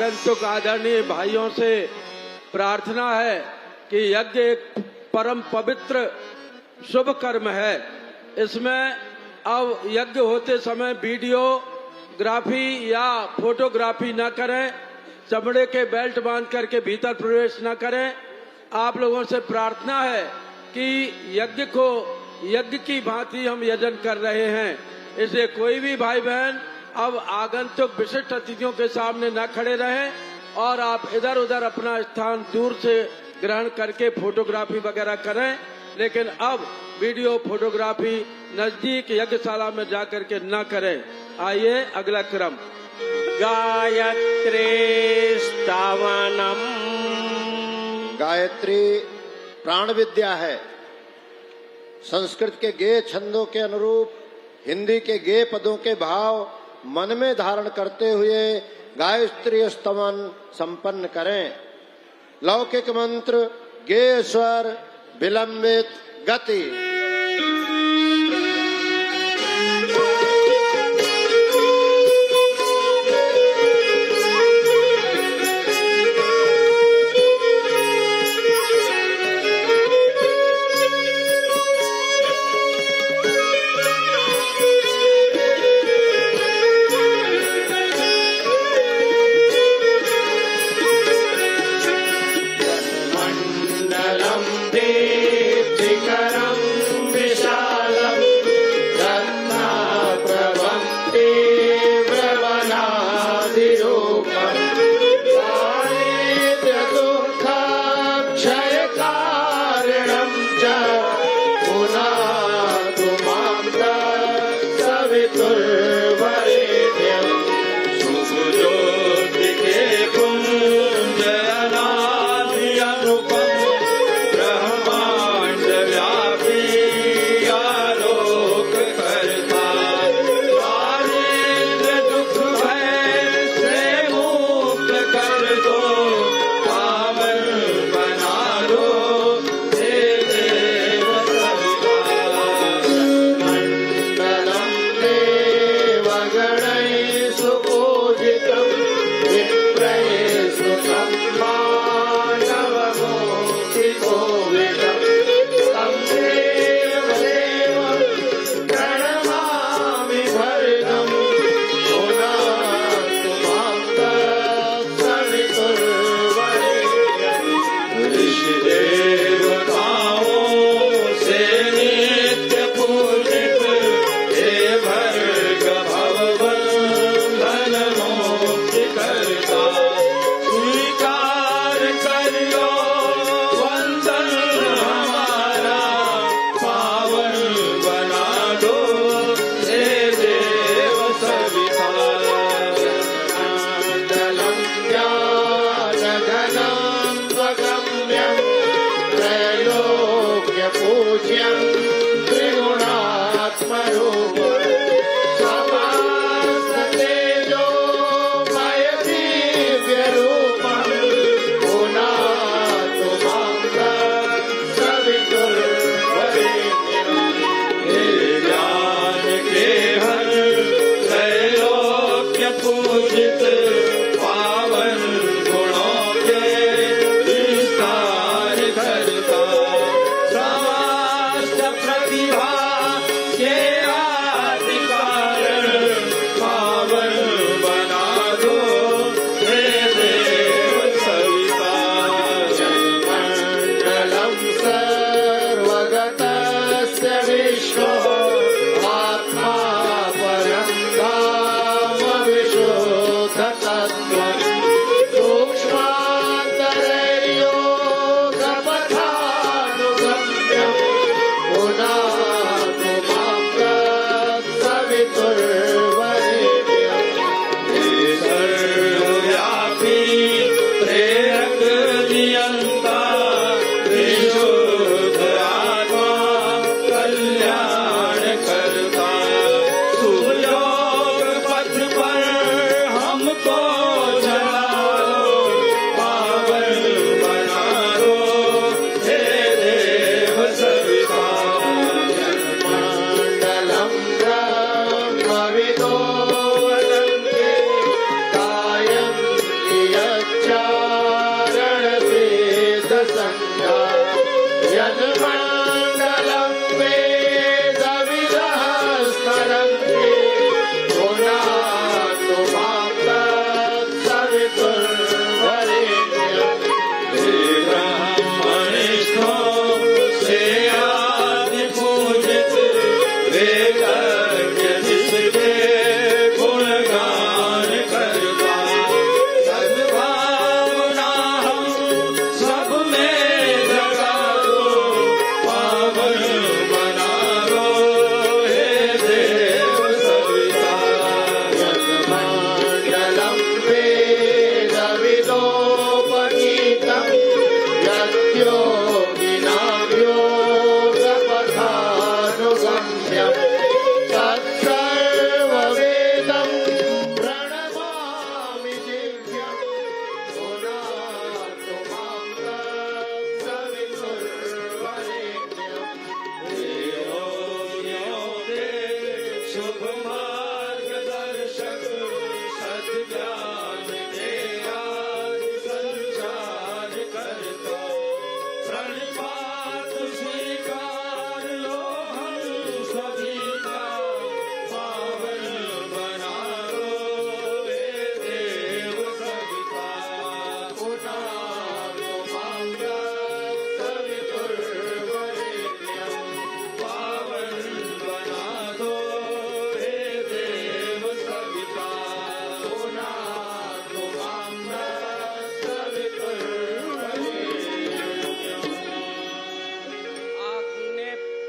आगंतुक आदरणीय भाइयों से प्रार्थना है कि यज्ञ एक परम पवित्र शुभ कर्म है। इसमें अब यज्ञ होते समय वीडियोग्राफी या फोटोग्राफी न करें, चमड़े के बेल्ट बांध करके भीतर प्रवेश न करें। आप लोगों से प्रार्थना है कि यज्ञ की भांति हम यजन कर रहे हैं, इसलिए कोई भी भाई बहन अब आगंतुक विशिष्ट अतिथियों के सामने न खड़े रहें और आप इधर उधर अपना स्थान दूर से ग्रहण करके फोटोग्राफी वगैरह करें, लेकिन अब वीडियो फोटोग्राफी नजदीक यज्ञशाला में जाकर के न करें। आइए अगला क्रम। गायत्री स्तवनम। गायत्री प्राण विद्या है। संस्कृत के गेय छंदों के अनुरूप हिंदी के गेय पदों के भाव मन में धारण करते हुए गायत्री स्तवन संपन्न करें। लौकिक मंत्र, गेय स्वर, विलंबित गति।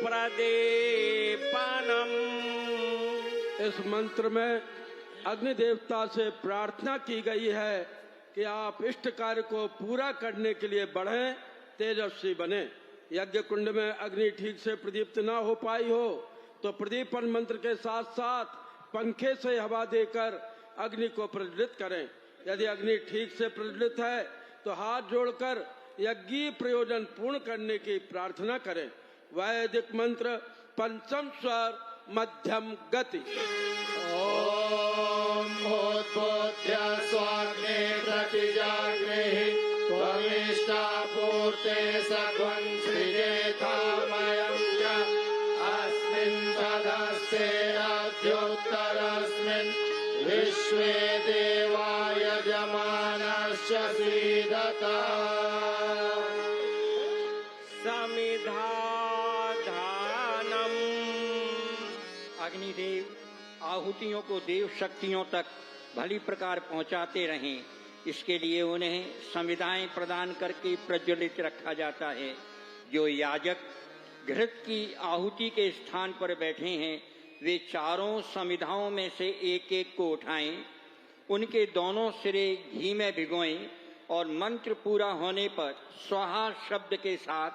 प्रदीपनम। इस मंत्र में अग्नि देवता से प्रार्थना की गई है कि आप इष्ट कार्य को पूरा करने के लिए बढ़ें, तेजस्वी बने। यज्ञ कुंड में अग्नि ठीक से प्रदीप्त ना हो पाई हो तो प्रदीपन मंत्र के साथ साथ पंखे से हवा देकर अग्नि को प्रज्वलित करें। यदि अग्नि ठीक से प्रज्वलित है तो हाथ जोड़कर यज्ञीय प्रयोजन पूर्ण करने की प्रार्थना करें। वैदिक मंत्र पंचम स्वर मध्यम गति। ओम भूतभूत्य स्वाग्ने प्रतिजाग्ने त्वमिष्टापूर्ते सद्वं सृजेथामयं च अस्मिन् तदस्ते अद्योत्तरस्मिन् विश्वे देवा यजमानश्च सीदता। समिधाधानम। अग्निदेव आहुतियों को देव शक्तियों तक भली प्रकार पहुंचाते रहें, इसके लिए उन्हें संविधाएं प्रदान करके प्रज्वलित रखा जाता है। जो याजक घृत की आहुति के स्थान पर बैठे हैं वे चारों संविधाओं में से एक एक को उठाएं, उनके दोनों सिरे घी में भिगोएं और मंत्र पूरा होने पर स्वाहा शब्द के साथ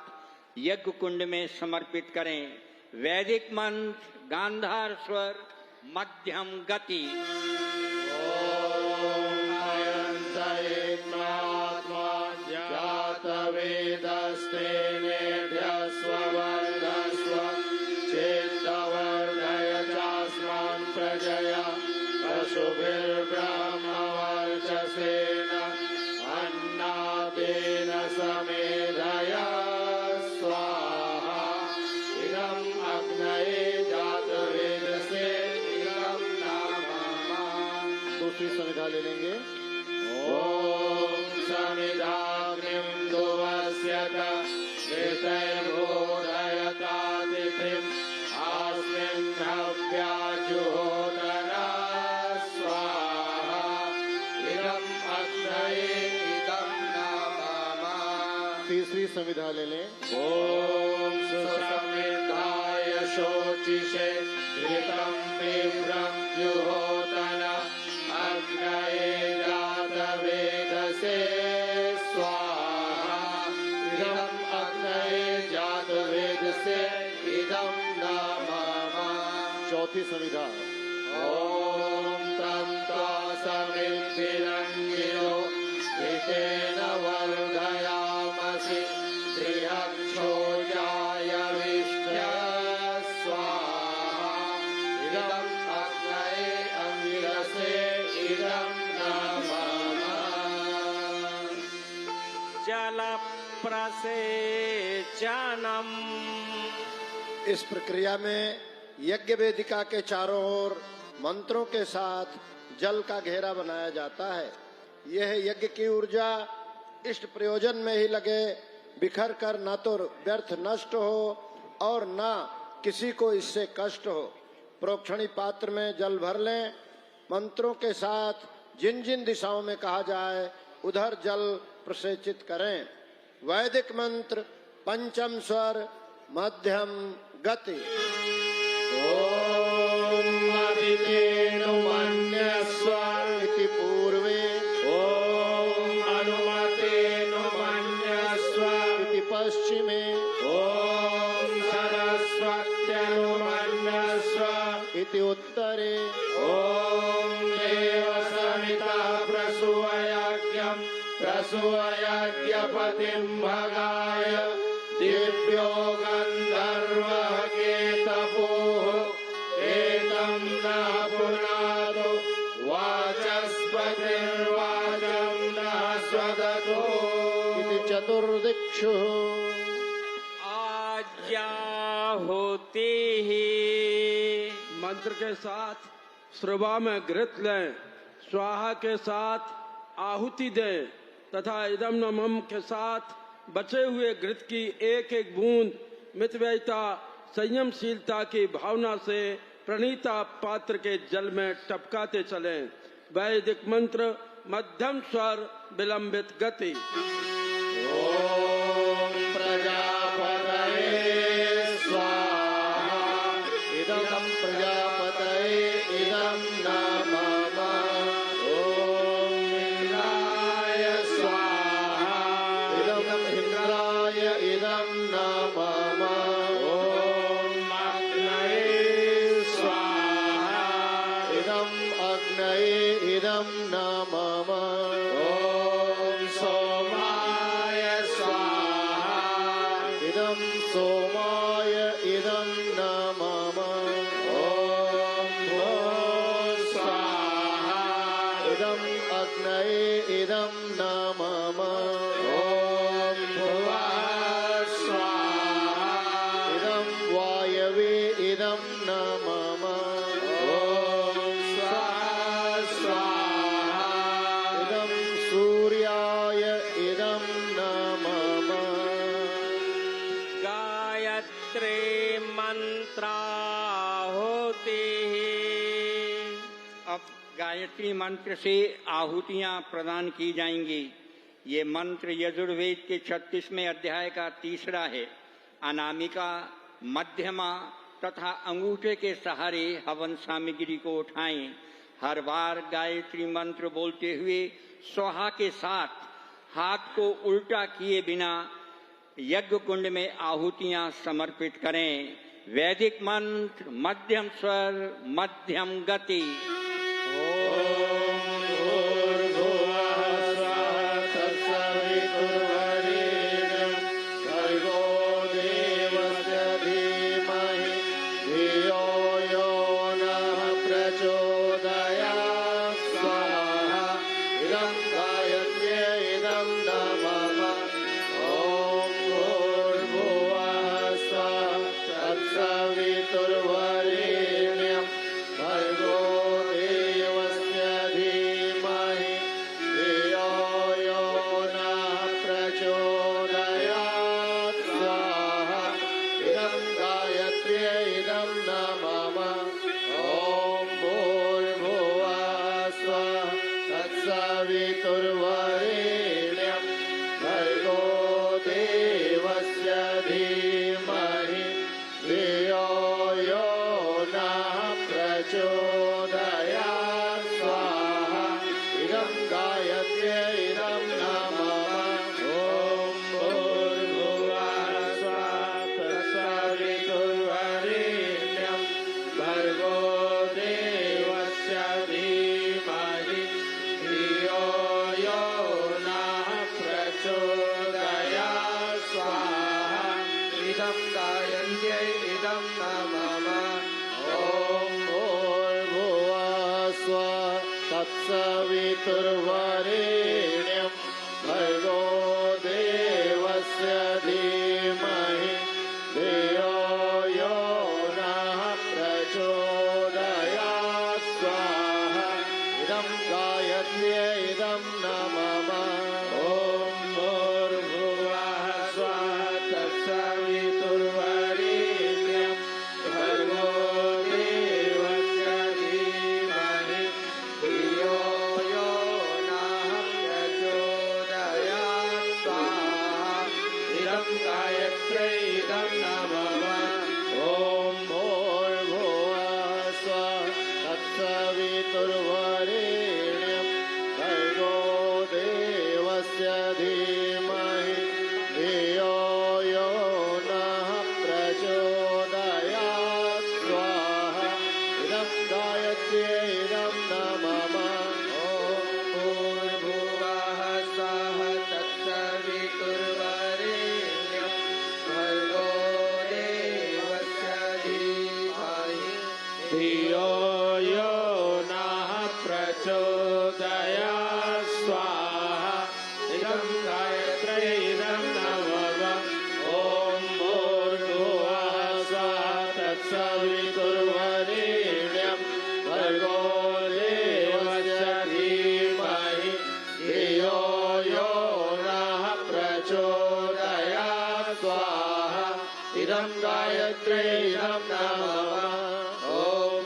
यज्ञ कुंड में समर्पित करें। वैदिक मंत्र गांधार स्वर मध्यम गति। ओम अयंतयेत्मात्मा जातवेदस्तेनेभ्यस्ववर्धस्व चेत्तवर्धय चास्मान् प्रजया पशुभिर्ब्रह्मवर्चसेन अन्नादेन समेधया स्वाहा। इदम् अग्नये जातवेदसे इदं नमः। दूसरी संविधा ले लेंगे। ओम समिधाग्निं दुवस्यत ऋतैर्बोधयतातिथिम् अस्मिन् हव्याजुहोदना स्वाहा। इदम् अग्नये इदं नमः। तीसरी संविधा ले लें। ओम सुसमिधाय शोचिषे घृतं तीव्रं जुहोतना अग्नये जातवेदसे स्वाहा। इदम् अग्नये जातवेदसे इदं नमः। चौथी संविधा। ओम तन्त्वा समिद्भिरङ्गिरो घृतेन वर्धयामसि त्र्यक्षोजाय विष्ठ्य स्वाहा। इदम् अग्नये अंगिरसे इदं नमः। जल प्रसेचनम। इस प्रक्रिया में यज्ञ वेदिका के चारों ओर मंत्रों के साथ जल का घेरा बनाया जाता है। यह यज्ञ की ऊर्जा इष्ट प्रयोजन में ही लगे, बिखर कर न तो व्यर्थ नष्ट हो और न किसी को इससे कष्ट हो। प्रोक्षणी पात्र में जल भर लें। मंत्रों के साथ जिन जिन दिशाओं में कहा जाए उधर जल प्रसेचित करें। वैदिक मंत्र पंचम स्वर मध्यम गति। ओम अदितेनुमन्यस्व इति पूर्वे। ओम अनुमतेनुमन्यस्व इति पश्चिमे। ओम सरस्वत्यनुमन्यस्व इति उत्तरे। ओम देवसमिता प्रसूयज्ञं प्रसूयज्ञपतिं भगाय दिव्यो गन्धर्वः केतपोः एतं न पुनादो वाचस्पतिर्वाचं न स्वदतो इति चतुर्दिक्षु। आज्याहुतिः। मंत्र के साथ श्रवा में घृत लें, स्वाहा के साथ आहुति दें तथा इदम नमः के साथ बचे हुए घृत की एक एक बूंद मितव्ययिता संयमशीलता की भावना से प्रणीता पात्र के जल में टपकाते चलें। वैदिक मंत्र मध्यम स्वर विलंबित गति। ओम प्रजापतये स्वाहा। प्रजापतये इदं न मम ॐ इन्द्राय स्वाहा इदं इन्द्राय इदं न मम ॐ अग्नये स्वाहा इदं अग्नये इदं न मम ॐ सोमाय स्वाहा इदं सोमाय इदं न मम ॐ भूः स्वाहा इदं अग्नये इदं न मम ॐ भुवः स्वाहा इदं वायवे इदं न मम ॐ स्वः स्वाहा इदं सूर्याय इदं न मम गायत्री मंत्राहुति। अब गायत्री मंत्र से आहुतियां प्रदान की जाएंगी। ये मंत्र यजुर्वेद के 36वें अध्याय का तीसरा है। अनामिका, मध्यमा तथा अंगूठे के सहारे हवन सामग्री को उठाएं। हर बार गायत्री मंत्र बोलते हुए स्वाहा के साथ हाथ को उल्टा किए बिना यज्ञ कुंड में आहुतियां समर्पित करें। वैदिक मंत्र मध्यम स्वर मध्यम गति। तत्सवितुर्वरेण्यं भर्गो देवस्य धीमहि धियो यो नः प्रचोदयात् स्वाहा इदं गायत्र्यै इदं न मम ॐ भूर्भुवः स्वः तत्सवितुर्वरेण्यं भर्गो देवस्य धीमहि धियो यो नः प्रचोदयात् स्वाहा इदं गायत्र्यै इदं न मम ॐ भूर्भुवः स्वः तत्सवितुर्वरेण्यं भर्गो देवस्य धीमहि धियो यो नः प्रचोदयात् स्वाहा इदं गायत्र्यै इदं न मम ॐ भूर्भुवः स्वः तत्सवितुर्वरेण्यं भर्गो देवस्य धीमहि धियो यो नः प्रचोदयात् स्वाहा इदं गायत्र्यै इदं न मम ॐ भूर्भुवः स्वः तत्सवितुर्वरेण्यं भर्गो देवस्य धीमहि धियो यो नः प्रचोदयात् स्वाहा इदं गायत्र्यै इदं न मम ॐ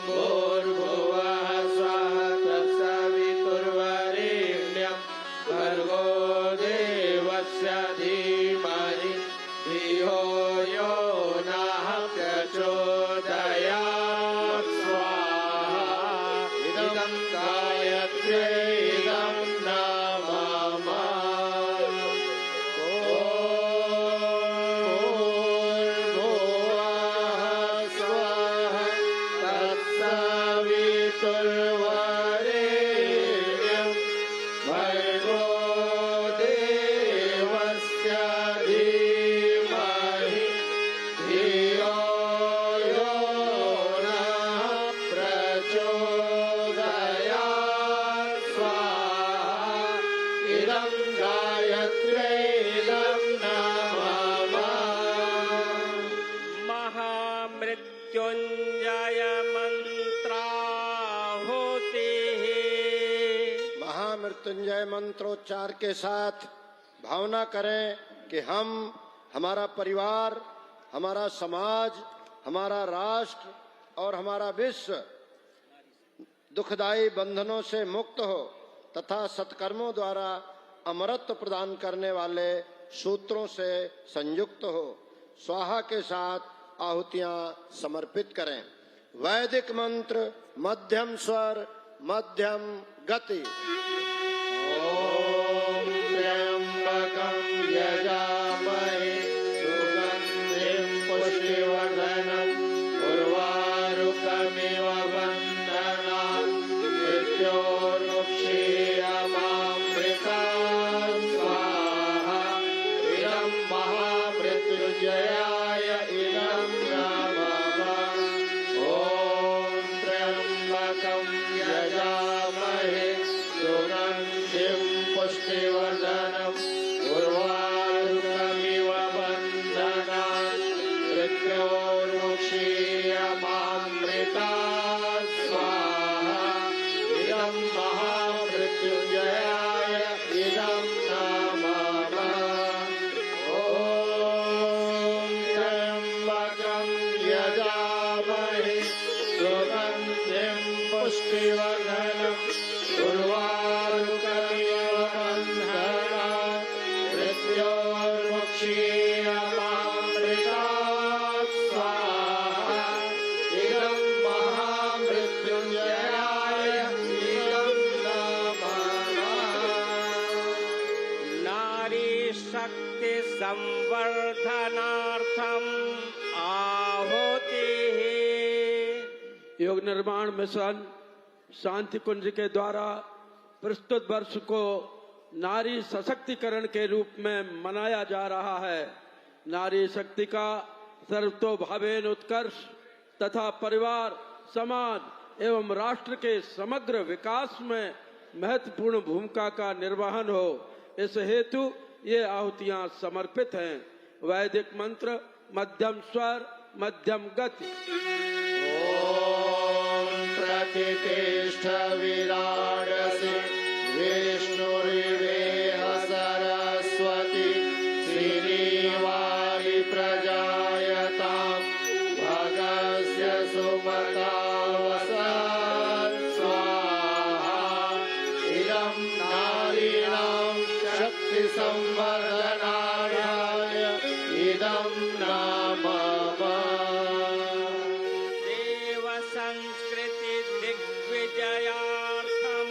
भूर्भुवः स्वः तत्सवितुर्वरेण्यं भर्गो देवस्य धीमहि धियो यो नः प्रचोदयात् महामृत्युंजय मंत्राहुतिः। महामृत्युंजय मंत्रोच्चार के साथ भावना करें कि हम, हमारा परिवार, हमारा समाज, हमारा राष्ट्र और हमारा विश्व दुखदायी बंधनों से मुक्त हो तथा सत्कर्मों द्वारा अमरत्व प्रदान करने वाले सूत्रों से संयुक्त हो। स्वाहा के साथ आहुतियां समर्पित करें। वैदिक मंत्र मध्यम स्वर मध्यम गति। ओम त्र्यंबकं यजामहे सुगंधिं पुष्टिवर्धनम् उर्वारुकमिव बन्धनान् मृत्योर्मुक्षीयमामृतात् स्वाहा। इदं महामृत्युंजयाय इदं नमः। ओम त्र्यंबकं यजामहे सुगंधिं पुष्टिवर्धनम् उर्वारुकमिव बन्धनान् मृत्योर्मुक्षीयमामृतात् स्वाहा। इदं महामृत्युंजयाय इदं नमः। ओम त्र्यंबकं यजामहे सुगंधिं पुष्टिवर्धनम् उर्वारुकमिव बन्धनान् मृत्योर्मुक्षीयमामृतात् स्वाहा। इदं महामृत्युंजयाय इदं नमः। नारी शक्ति संवर्धनार्थम आहुतिः। योग निर्माण मिशन शांति कुंज के द्वारा प्रस्तुत वर्ष को नारी सशक्तिकरण के रूप में मनाया जा रहा है। नारी शक्ति का सर्वतोभावेन उत्कर्ष तथा परिवार, समाज एवं राष्ट्र के समग्र विकास में महत्वपूर्ण भूमिका का निर्वहन हो, इस हेतु ये आहुतियां समर्पित हैं। वैदिक मंत्र मध्यम स्वर मध्यम गति। ओम प्रतिष्ठ विराडसि विष्णुरिवेह सरस्वती श्रीनिवारि प्रजायतां भगस्य सुमतावसत् स्वाहा। इदं नारीणां शक्ति संवर्धनाय इदं नमः। देव संस्कृति दिग्विजयार्थम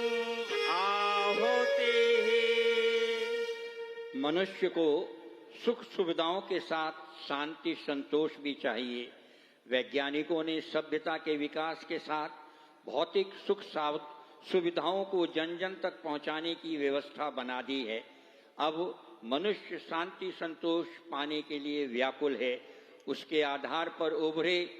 आहुतिः। मनुष्य को सुख सुविधाओं के साथ शांति संतोष भी चाहिए। वैज्ञानिकों ने सभ्यता के विकास के साथ भौतिक सुख सुविधाओं को जन जन तक पहुंचाने की व्यवस्था बना दी है। अब मनुष्य शांति संतोष पाने के लिए व्याकुल है। उसके आधार पर उभरे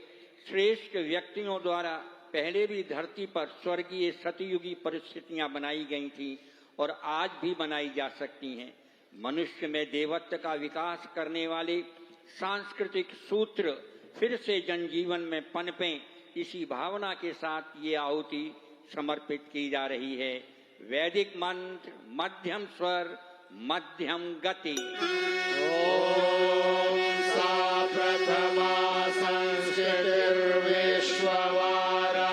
श्रेष्ठ व्यक्तियों द्वारा पहले भी धरती पर स्वर्गीय सतयुगी परिस्थितियां बनाई गई थी और आज भी बनाई जा सकती हैं। मनुष्य में देवत्व का विकास करने वाले सांस्कृतिक सूत्र फिर से जनजीवन में पनपें, इसी भावना के साथ ये आहुति समर्पित की जा रही है। वैदिक मंत्र मध्यम स्वर मध्यम गति। ओम सा प्रथमा संस्कृतिर्विश्ववारा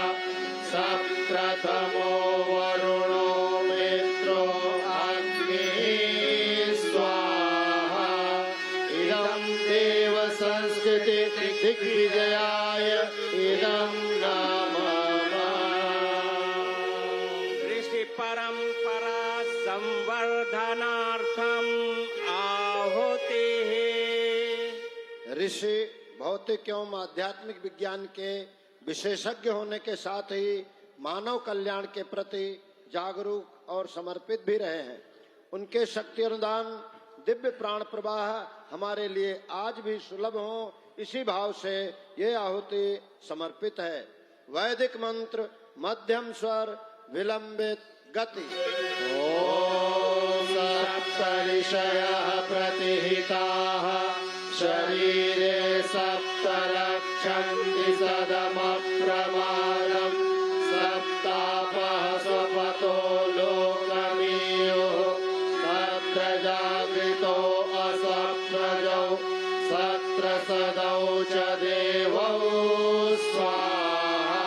सप्रथमो वरुणो मित्रो अग्निः स्वाहा। इदं देव संस्कृति दिग्विजयाय इदं नमः। ऋषि परंपरा संवर्धनार्थम आहुतिः। ऋषि भौतिक एवं आध्यात्मिक विज्ञान के विशेषज्ञ होने के साथ ही मानव कल्याण के प्रति जागरूक और समर्पित भी रहे हैं। उनके शक्ति अनुदान दिव्य प्राण प्रवाह हमारे लिए आज भी सुलभ हो, इसी भाव से ये आहुति समर्पित है। वैदिक मंत्र मध्यम स्वर विलंबित गति। ओम सप्तऋषयः प्रतिहिताः शरीरे सप्तलक्ष रक्षन्ति सदमप्रमादम् सप्तापः स्वपतो लोकमीयुः तत्र जागृतो असप्रजौ सत्र सदौ च देवौ स्वाहा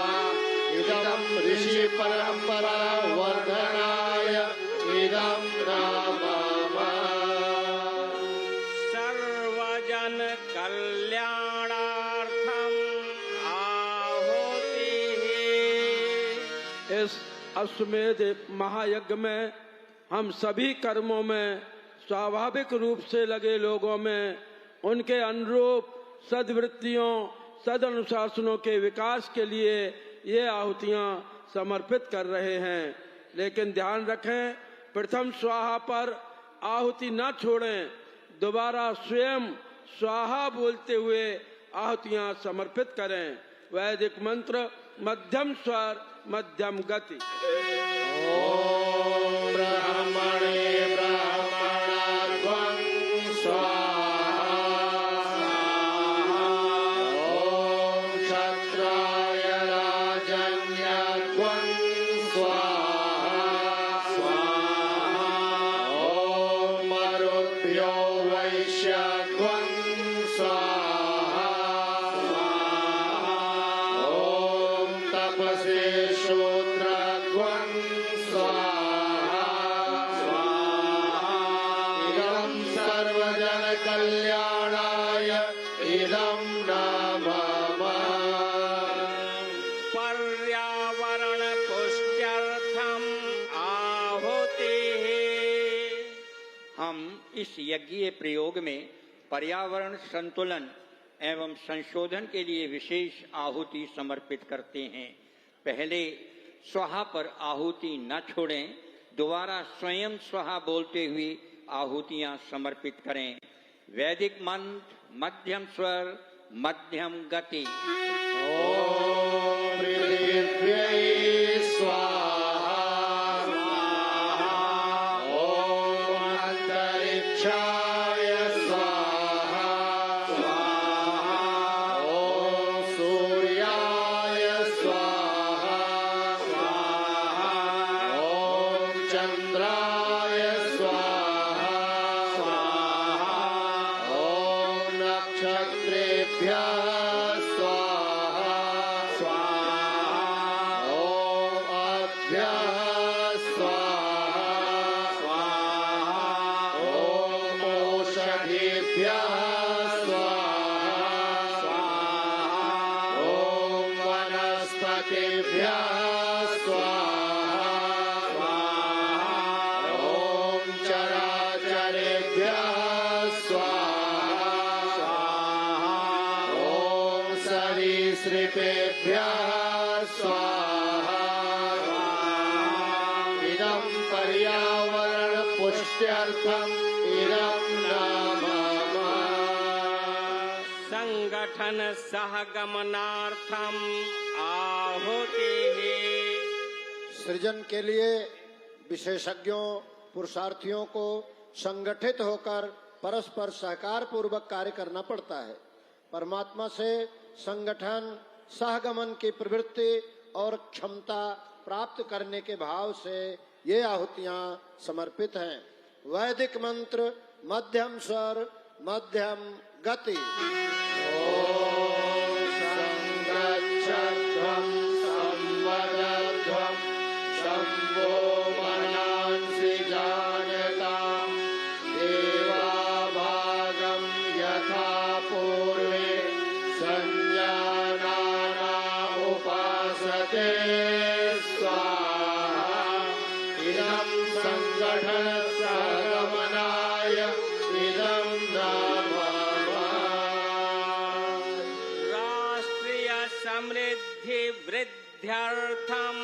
इदं ऋषि परम्परा वर्धनाय इदं नाम सर्वजन कल्याणार्थम आहुतिः। इस अश्वमेध महायज्ञ में हम सभी कर्मों में स्वाभाविक रूप से लगे लोगों में उनके अनुरूप सद्वृत्तियों सदनुशासनों के विकास के लिए ये आहुतियां समर्पित कर रहे हैं। लेकिन ध्यान रखें, प्रथम स्वाहा पर आहुति न छोड़ें, दोबारा स्वयं स्वाहा बोलते हुए आहुतियां समर्पित करें। वैदिक मंत्र मध्यम स्वर मध्यम गति। ओम ब्रह्मणे ब्रह्मणाध्वं स्वाहा ओम क्षत्राय राजन्यध्वं स्वाहा ओम मरुभ्यो वैश्यध्वं स्वाहा ओम तपसे शूद्रध्वं स्वाहा इदं सर्वजन कल्याणाय इदं नाम पर्यावरण पुष्ट्यर्थम आहुतिः। हम इस यज्ञीय प्रयोग में पर्यावरण संतुलन एवं संशोधन के लिए विशेष आहुति समर्पित करते हैं। पहले स्वाहा पर आहुति न छोड़ें, दोबारा स्वयं स्वाहा बोलते हुए आहुतियां समर्पित करें। वैदिक मंत्र मध्यम स्वर मध्यम गति। ओम पृथिव्यै स्वाहा ओम अंतरिक्षाय स्वाहा ओम सूर्याय स्वाहा ओम चंद्राय स्वाहा ओम नक्षत्रेभ्यः स्वाहा ओम अभ्यः स्वाहा ओम औषधेभ्यः स्वाहा ओम वनस्पतिभ्यः स्वाहा ओम चराचरेभ्यः स्वाहा ओम सरीसृपेभ्यः स्वाहा इदं पर्यावरण पुष्ट्यर्थम इदं नाम संगठन सहगमनार्थम आहुतिः। सृजन के लिए विशेषज्ञों पुरुषार्थियों को संगठित होकर परस्पर सहकार पूर्वक कार्य करना पड़ता है। परमात्मा से संगठन सहगमन की प्रवृत्ति और क्षमता प्राप्त करने के भाव से ये आहुतियां समर्पित हैं। वैदिक मंत्र मध्यम स्वर मध्यम गति। ओम संगच्छध्वं संवदध्वं शम्भो मनांसि जानतां देवाभागं यथा पूर्वे संजानाना उपासते स्वाहा इदं संगठन सहगमनाय इदं नाम राष्ट्रीय समृद्धि वृद्ध्यर्थम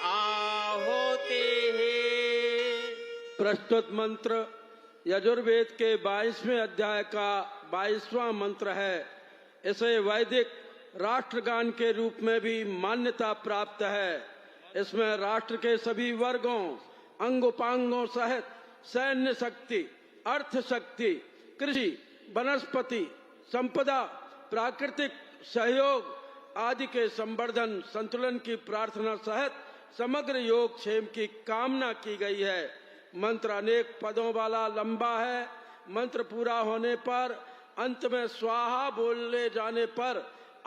आहुतिः। प्रस्तुत मंत्र यजुर्वेद के 22वें अध्याय का 22वां मंत्र है। इसे वैदिक राष्ट्रगान के रूप में भी मान्यता प्राप्त है। इसमें राष्ट्र के सभी वर्गों अंगोपांगों सहित सैन्य शक्ति, अर्थ शक्ति, कृषि, वनस्पति संपदा प्राकृतिक सहयोग आदि के संवर्धन संतुलन की प्रार्थना सहित समग्र योग क्षेम की कामना की गई है। मंत्र अनेक पदों वाला लंबा है। मंत्र पूरा होने पर अंत में स्वाहा बोलने जाने पर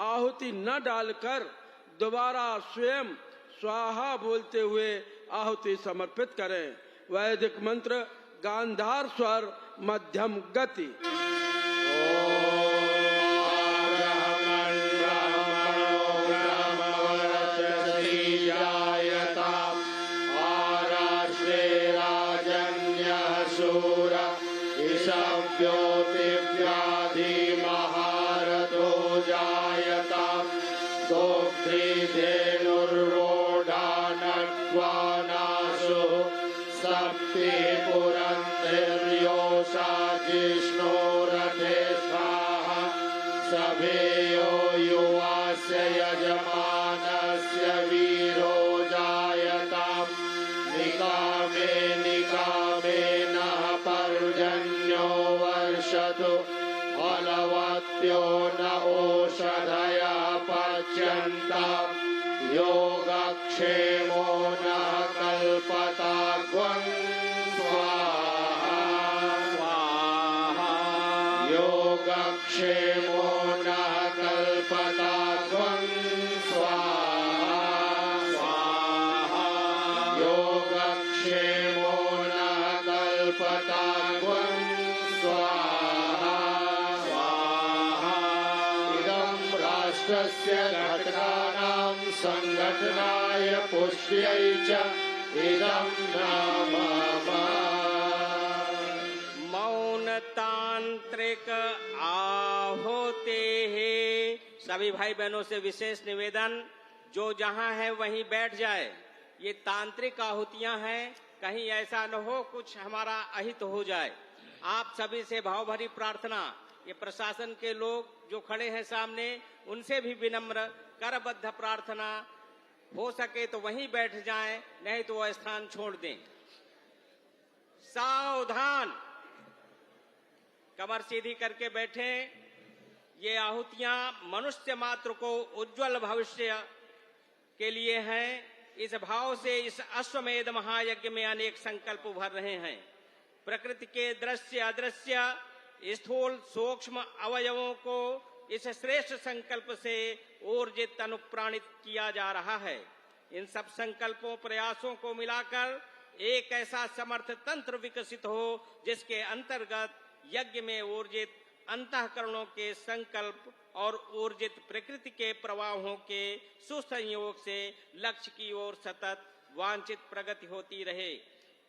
आहुति न डालकर दोबारा स्वयं स्वाहा बोलते हुए आहुति समर्पित करें। वैदिक मंत्र गांधार स्वर मध्यम गति। महारथो जायता दोग्ध्रिधेनुर्वोढानग्वानासु सप्ति पुरन्तिर्योषा जिष्णो रथे स्वाहा सभेयो युवास्य यजमानस्य वीरो जायता निकामे निकामे नः पर्जन्यो वर्षतु फलवत्यो न ओषधयः पच्यन्ताम् योगक्षेमो नः कल्पताग्वं स्वाहा योगक्षेमो नः कल्पताग्वं स्वाहा योगक्षेमो नः कल्पताग्वं स्वाहा इदं राष्ट्रस्य घटकानां संघटनाय पुष्ट्यै च इदं नाम मौन तांत्रिक आहोते है। सभी भाई बहनों से विशेष निवेदन, जो जहां है वहीं बैठ जाए। ये तांत्रिक आहुतियां हैं, कहीं ऐसा न हो कुछ हमारा अहित हो जाए। आप सभी से भाव भरी प्रार्थना। ये प्रशासन के लोग जो खड़े हैं सामने, उनसे भी विनम्र करबद्ध प्रार्थना, हो सके तो वहीं बैठ जाएं, नहीं तो वह स्थान छोड़ दें। सावधान, कमर सीधी करके बैठे। ये आहुतियां मनुष्य मात्र को उज्जवल भविष्य के लिए हैं। इस भाव से इस अश्वमेध महायज्ञ में अनेक संकल्प उभर रहे हैं। प्रकृति के दृश्य अदृश्य स्थूल सूक्ष्म अवयवों को इस श्रेष्ठ संकल्प से ऊर्जित अनुप्राणित किया जा रहा है। इन सब संकल्पों प्रयासों को मिलाकर एक ऐसा समर्थ तंत्र विकसित हो जिसके अंतर्गत यज्ञ में ऊर्जित अंतःकरणों के संकल्प और ऊर्जित प्रकृति के प्रवाहों के सुसंयोग से लक्ष्य की ओर सतत वांछित प्रगति होती रहे।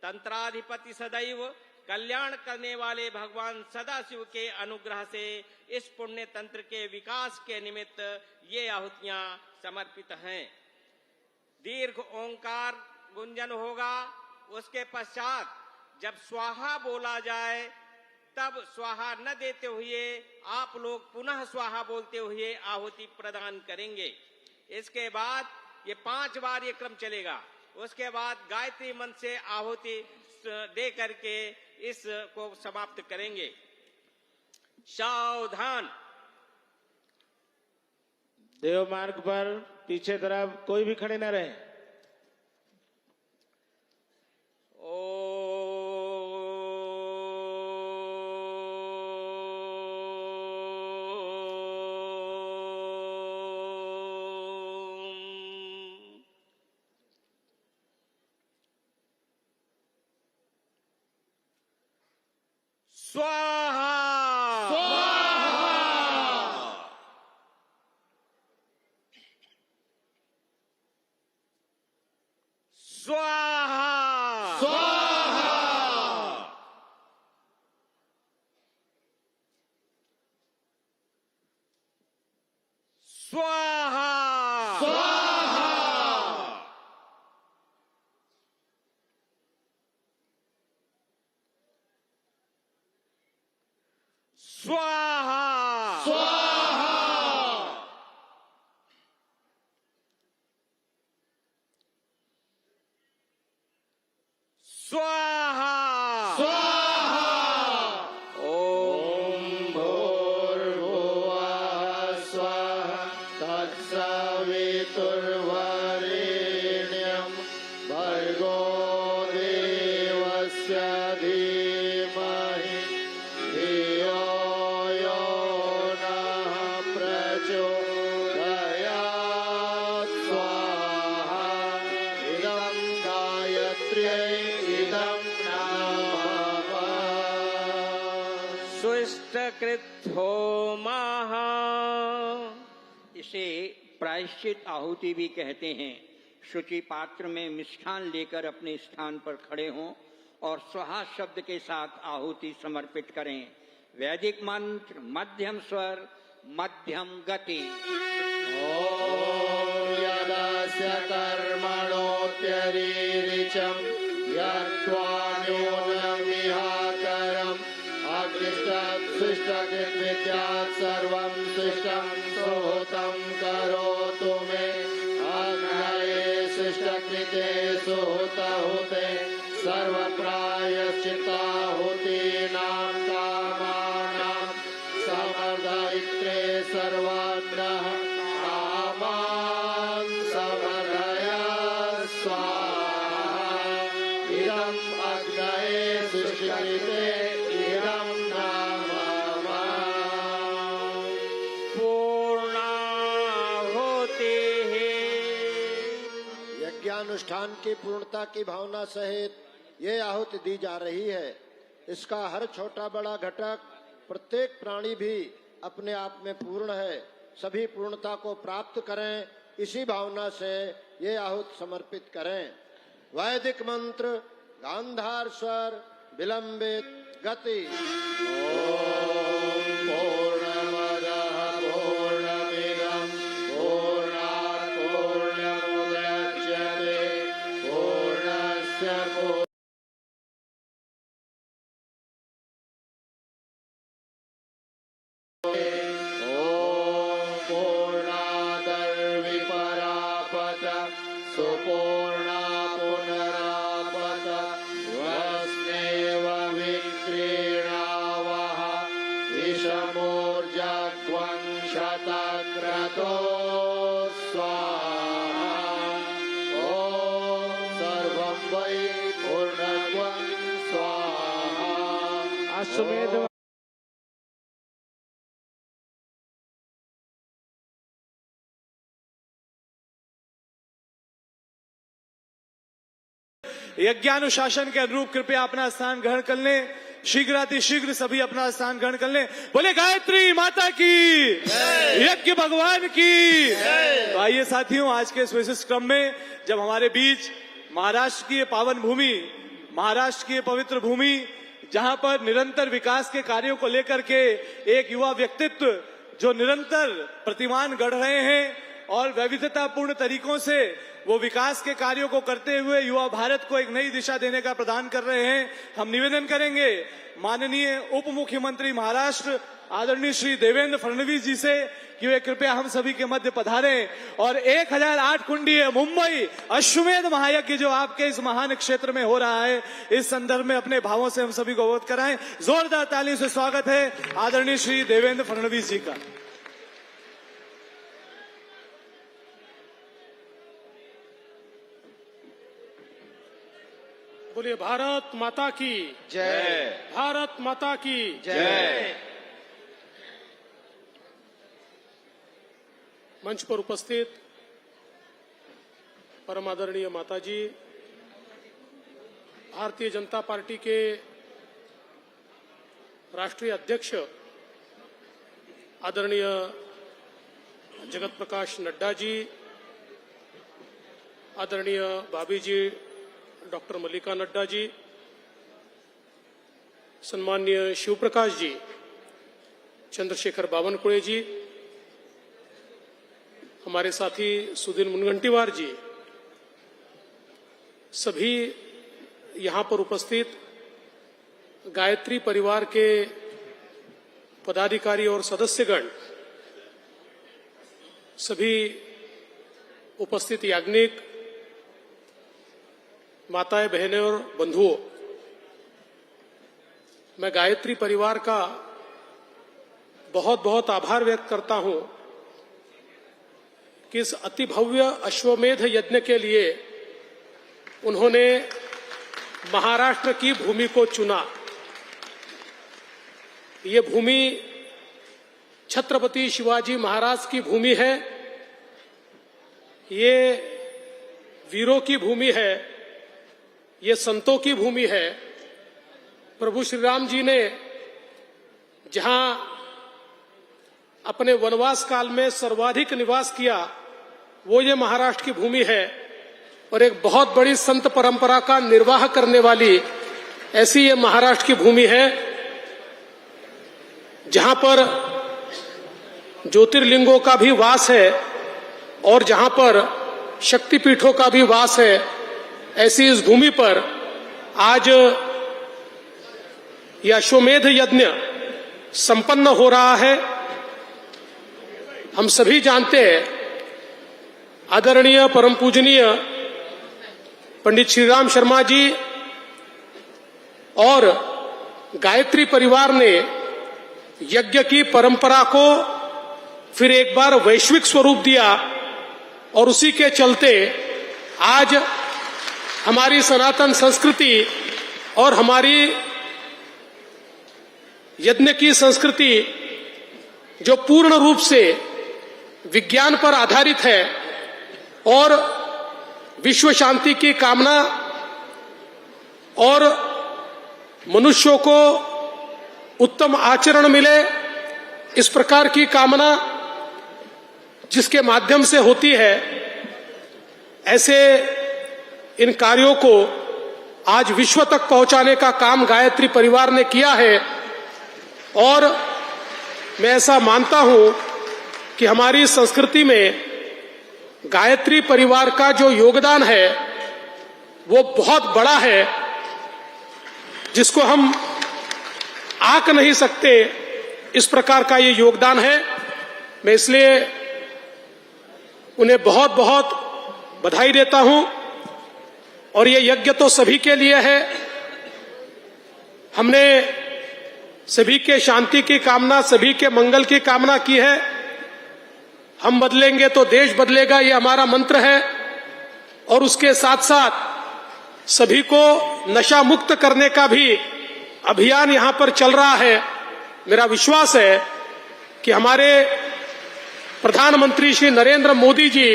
तंत्राधिपति सदैव कल्याण करने वाले भगवान सदाशिव के अनुग्रह से इस पुण्य तंत्र के विकास के निमित्त ये आहुतियां समर्पित हैं। दीर्घ ओंकार गुंजन होगा। उसके पश्चात जब स्वाहा बोला जाए तब स्वाहा न देते हुए आप लोग पुनः स्वाहा बोलते हुए आहुति प्रदान करेंगे। इसके बाद ये 5 बार ये क्रम चलेगा। उसके बाद गायत्री मंत्र से आहुति दे करके इसको समाप्त करेंगे। सावधान, देव मार्ग पर पीछे तरफ कोई भी खड़े न रहे। स्वाहा स्वाहा स्वाहा स्वाहा स्वाहा ओम भूर्भुवः तत्सवितुर्वरेण्यं भर्गो देवस्य धीमहि धियो यो नः प्रचोदयात् स्वाहा इदं गायत्र्यै इदं नमः सुष्टकृत होमः। इसे प्रायश्चित आहुति भी कहते हैं। शुचि पात्र में मिष्ठान लेकर अपने स्थान पर खड़े हों और स्वाहा शब्द के साथ आहुति समर्पित करें। वैदिक मंत्र मध्यम स्वर मध्यम गति। यदस्य कर्मणोऽत्यरीरिचं यत्त्वा न्यूनमिहाकरम् अकृष्टशिष्टकृद्विद्यात् सर्वं शिष्टं सुहृतं करोतु मे अग्नये शिष्टकृते सुहृतहुते सर्वप्रायश्चित्ताहुतीनां कामानां समर्दयित्रे सर्वान्नः कामान् समर्दय स्वाहा इदम् अग्नये शिष्टकृते इदं नमः। पूर्णाहुतिः। यज्ञानुष्ठान की पूर्णता की भावना सहित ये आहुति दी जा रही है। इसका हर छोटा बड़ा घटक प्रत्येक प्राणी भी अपने आप में पूर्ण है। सभी पूर्णता को प्राप्त करें, इसी भावना से ये आहुति समर्पित करें। वैदिक मंत्र गांधार स्वर विलंबित गति। पूर्णमदः पूर्णमिदं पूर्णात् पूर्णमुदच्यते पूर्णस्य पूर्णादर्विपरापत सुपूर्णा पुनरापत वस्नेव विक्रीणावः विषमोर्जग्वं शतक्रतो स्वाहा ॐ सर्वं वै पूर्णत्वं स्वाहा। अश्वमेध यज्ञानुशासन के अनुरूप कृपया अपना स्थान ग्रहण कर लें। शीघ्रातिशीघ्र सभी अपना स्थान ग्रहण कर लें। बोले गायत्री माता की, यज्ञ भगवान की। तो आइए साथियों, आज के इस विशिष्ट क्रम में जब हमारे बीच महाराष्ट्र की ये पावन भूमि, महाराष्ट्र की ये पवित्र भूमि, जहां पर निरंतर विकास के कार्यों को लेकर के एक युवा व्यक्तित्व जो निरंतर प्रतिमान गढ़ रहे हैं और वैविधतापूर्ण तरीकों से वो विकास के कार्यों को करते हुए युवा भारत को एक नई दिशा देने का प्रदान कर रहे हैं, हम निवेदन करेंगे माननीय उप मुख्यमंत्री महाराष्ट्र आदरणीय श्री देवेंद्र फडणवीस जी से कि वे कृपया हम सभी के मध्य पधारें और 1008 कुंडीय मुंबई अश्वमेध महायज्ञ जो आपके इस महान क्षेत्र में हो रहा है, इस संदर्भ में अपने भावों से हम सभी को अवगत कराएं। जोरदार तालियों से स्वागत है आदरणीय श्री देवेंद्र फडणवीस जी का। बोलिए भारत माता की जय। भारत माता की जय। मंच पर उपस्थित परम आदरणीय माताजी, भारतीय जनता पार्टी के राष्ट्रीय अध्यक्ष आदरणीय जगत प्रकाश नड्डा जी, आदरणीय भाभी जी डॉक्टर मल्लिका नड्डा जी, सम्माननीय शिवप्रकाश जी, चंद्रशेखर बावनकुळे जी, हमारे साथी सुधीर मुनगंटीवार जी, सभी यहां पर उपस्थित गायत्री परिवार के पदाधिकारी और सदस्यगण, सभी उपस्थित याज्ञिक, माताएं, बहनें और बंधुओं, मैं गायत्री परिवार का बहुत बहुत आभार व्यक्त करता हूं कि इस अति भव्य अश्वमेध यज्ञ के लिए उन्होंने महाराष्ट्र की भूमि को चुना। ये भूमि छत्रपति शिवाजी महाराज की भूमि है, ये वीरों की भूमि है, ये संतों की भूमि है। प्रभु श्री राम जी ने जहां अपने वनवास काल में सर्वाधिक निवास किया वो ये महाराष्ट्र की भूमि है, और एक बहुत बड़ी संत परंपरा का निर्वाह करने वाली ऐसी ये महाराष्ट्र की भूमि है, जहां पर ज्योतिर्लिंगों का भी वास है और जहां पर शक्तिपीठों का भी वास है। ऐसी इस भूमि पर आज यह अश्वमेध यज्ञ संपन्न हो रहा है। हम सभी जानते हैं आदरणीय परम पूजनीय पंडित श्रीराम शर्मा जी और गायत्री परिवार ने यज्ञ की परंपरा को फिर एक बार वैश्विक स्वरूप दिया, और उसी के चलते आज हमारी सनातन संस्कृति और हमारी यज्ञ की संस्कृति जो पूर्ण रूप से विज्ञान पर आधारित है और विश्व शांति की कामना और मनुष्यों को उत्तम आचरण मिले, इस प्रकार की कामना जिसके माध्यम से होती है, ऐसे इन कार्यों को आज विश्व तक पहुंचाने का काम गायत्री परिवार ने किया है। और मैं ऐसा मानता हूं कि हमारी संस्कृति में गायत्री परिवार का जो योगदान है वो बहुत बड़ा है, जिसको हम आंक नहीं सकते, इस प्रकार का ये योगदान है। मैं इसलिए उन्हें बहुत बहुत बधाई देता हूं। और ये यज्ञ तो सभी के लिए है। हमने सभी के शांति की कामना, सभी के मंगल की कामना की है। हम बदलेंगे तो देश बदलेगा, ये हमारा मंत्र है। और उसके साथ साथ सभी को नशा मुक्त करने का भी अभियान यहां पर चल रहा है। मेरा विश्वास है कि हमारे प्रधानमंत्री श्री नरेंद्र मोदी जी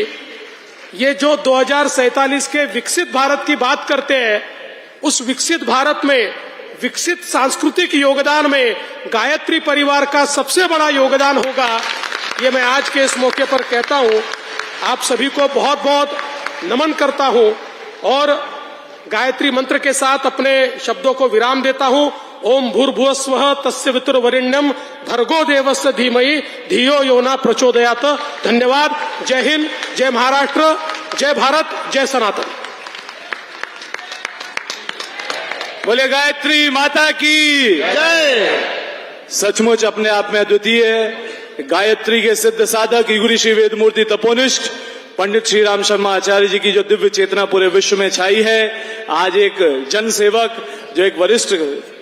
ये जो 2047 के विकसित भारत की बात करते हैं, उस विकसित भारत में विकसित सांस्कृतिक योगदान में गायत्री परिवार का सबसे बड़ा योगदान होगा। ये मैं आज के इस मौके पर कहता हूं। आप सभी को बहुत बहुत नमन करता हूं और गायत्री मंत्र के साथ अपने शब्दों को विराम देता हूं। ओम भूर्भुवस्वः तस्य वितुर्वरेण्यम भर्गो देवस्य धीमहि धियो यो न प्रचोदयात्। धन्यवाद। जय हिंद, जय महाराष्ट्र, जय भारत, जय सनातन। बोले गायत्री माता की जय। सचमुच अपने आप में अद्वितीय है। गायत्री के सिद्ध साधक युगरी श्री वेदमूर्ति तपोनिष्ठ पंडित श्री राम शर्मा आचार्य जी की जो दिव्य चेतना पूरे विश्व में छाई है, आज एक जन सेवक जो एक वरिष्ठ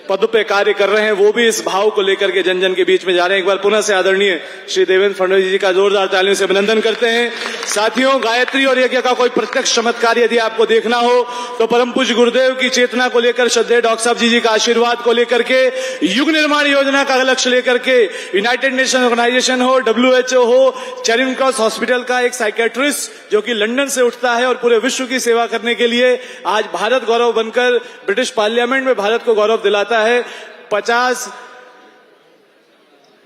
पद पे कार्य कर रहे हैं, वो भी इस भाव को लेकर के जन जन के बीच में जा रहे हैं। एक बार पुनः से आदरणीय श्री देवेंद्र फडणवीस जी का जोरदार तालियों से अभिनंदन करते हैं। साथियों, गायत्री और यज्ञ का कोई प्रत्यक्ष चमत्कार यदि आपको देखना हो तो परम पूज्य गुरुदेव की चेतना को लेकर, श्रद्धेय डॉक्टर साहब जी का आशीर्वाद को लेकर के, युग निर्माण योजना का लक्ष्य लेकर के, यूनाइटेड नेशन ऑर्गेनाइजेशन हो, WHO हो, चैरिंग क्रॉस हॉस्पिटल का एक साइकेट्रिस्ट जो कि लंदन से उठता है और पूरे विश्व की सेवा करने के लिए आज भारत गौरव बनकर ब्रिटिश पार्लियामेंट में भारत को गौरव दिलाता है। 50